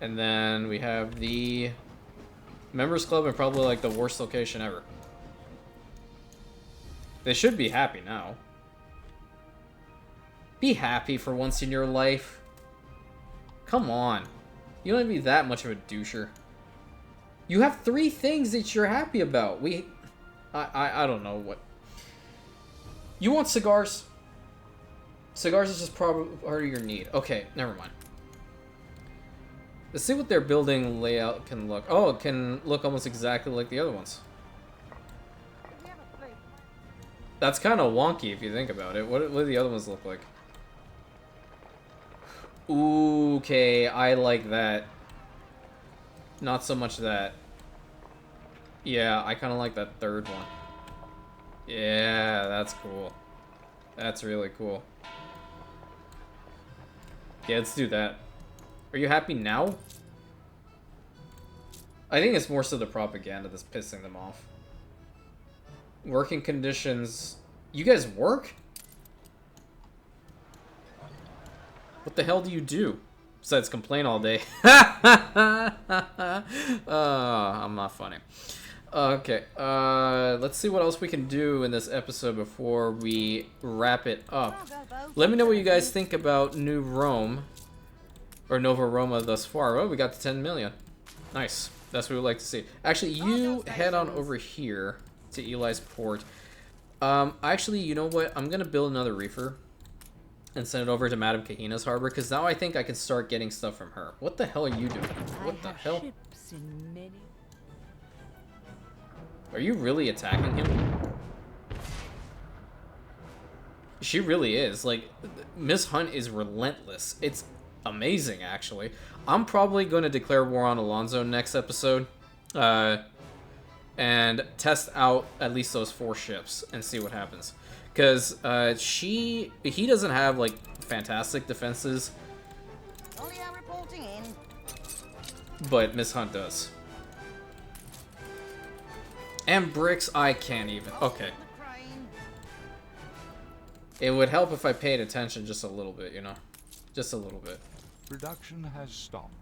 And then we have the members club and probably like the worst location ever. They should be happy now. Be happy for once in your life. Come on. You don't have to be that much of a doucher. You have 3 things that you're happy about. I don't know what. You want cigars? Cigars is just probably part of your need. Okay, never mind. Let's see what their building layout can look. Oh, it can look almost exactly like the other ones. That's kind of wonky if you think about it. What do the other ones look like? Ooh, okay, I like that. Not so much that. Yeah, I kind of like that third one. Yeah, that's cool. That's really cool. Yeah, let's do that. Are you happy now? I think it's more so the propaganda that's pissing them off. Working conditions... You guys work? What the hell do you do? Besides complain all day. I'm not funny. Okay, let's see what else we can do in this episode before we wrap it up. Let me know what you guys think about New Rome, or Nova Roma thus far. Oh, we got to 10 million. Nice. That's what we'd like to see. Actually, you head on over here to Eli's port. Actually, you know what? I'm gonna build another reefer and send it over to Madame Kahina's harbor, because now I think I can start getting stuff from her. What the hell are you doing? What the hell? Ships in many. Are you really attacking him? She really is. Like, Miss Hunt is relentless. It's amazing, actually. I'm probably going to declare war on Alonso next episode. And test out at least those 4 ships and see what happens. Because he doesn't have, like, fantastic defenses. Only I'm reporting in. But Miss Hunt does. And bricks, I can't even. Okay. The crane. It would help if I paid attention just a little bit, you know? Just a little bit. Production has stopped.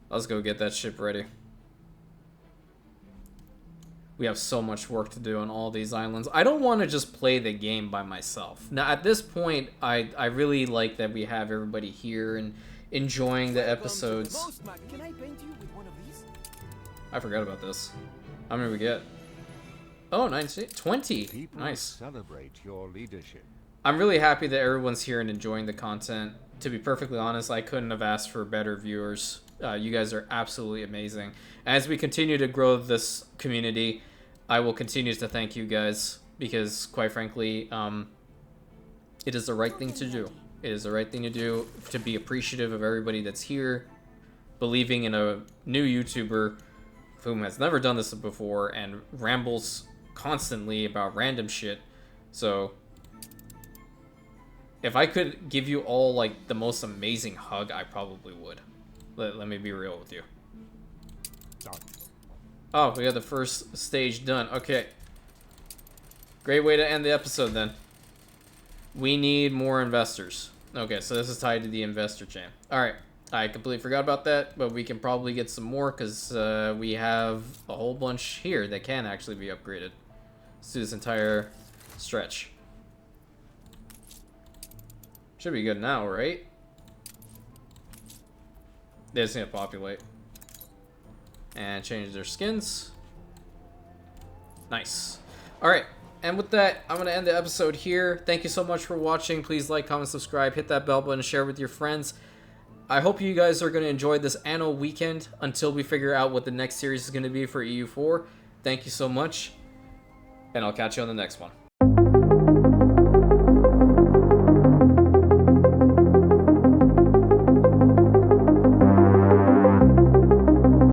Let's go get that ship ready. We have so much work to do on all these islands. I don't want to just play the game by myself. Now, at this point, I really like that we have everybody here and enjoying the episodes. Can I paint you with one of these? I forgot about this. How many we get? Oh, 20. People Nice. celebrate your leadership. I'm really happy that everyone's here and enjoying the content. To be perfectly honest, I couldn't have asked for better viewers. You guys are absolutely amazing. As we continue to grow this community, I will continue to thank you guys because, quite frankly, it is the right thing to do. It is the right thing to do to be appreciative of everybody that's here, believing in a new YouTuber whom has never done this before and rambles constantly about random shit. So, if I could give you all, like, the most amazing hug, I probably would. Let me be real with you. Done. Oh, we got the first stage done. Okay. Great way to end the episode, then. We need more investors. Okay, so this is tied to the investor chain. Alright. I completely forgot about that, but we can probably get some more, because we have a whole bunch here that can actually be upgraded. Let's do this entire stretch. Should be good now, right? They just need to populate. And change their skins. Nice. Alright, and with that, I'm going to end the episode here. Thank you so much for watching. Please like, comment, subscribe, hit that bell button, share with your friends. I hope you guys are going to enjoy this Anno weekend until we figure out what the next series is going to be for EU4. Thank you so much, and I'll catch you on the next one.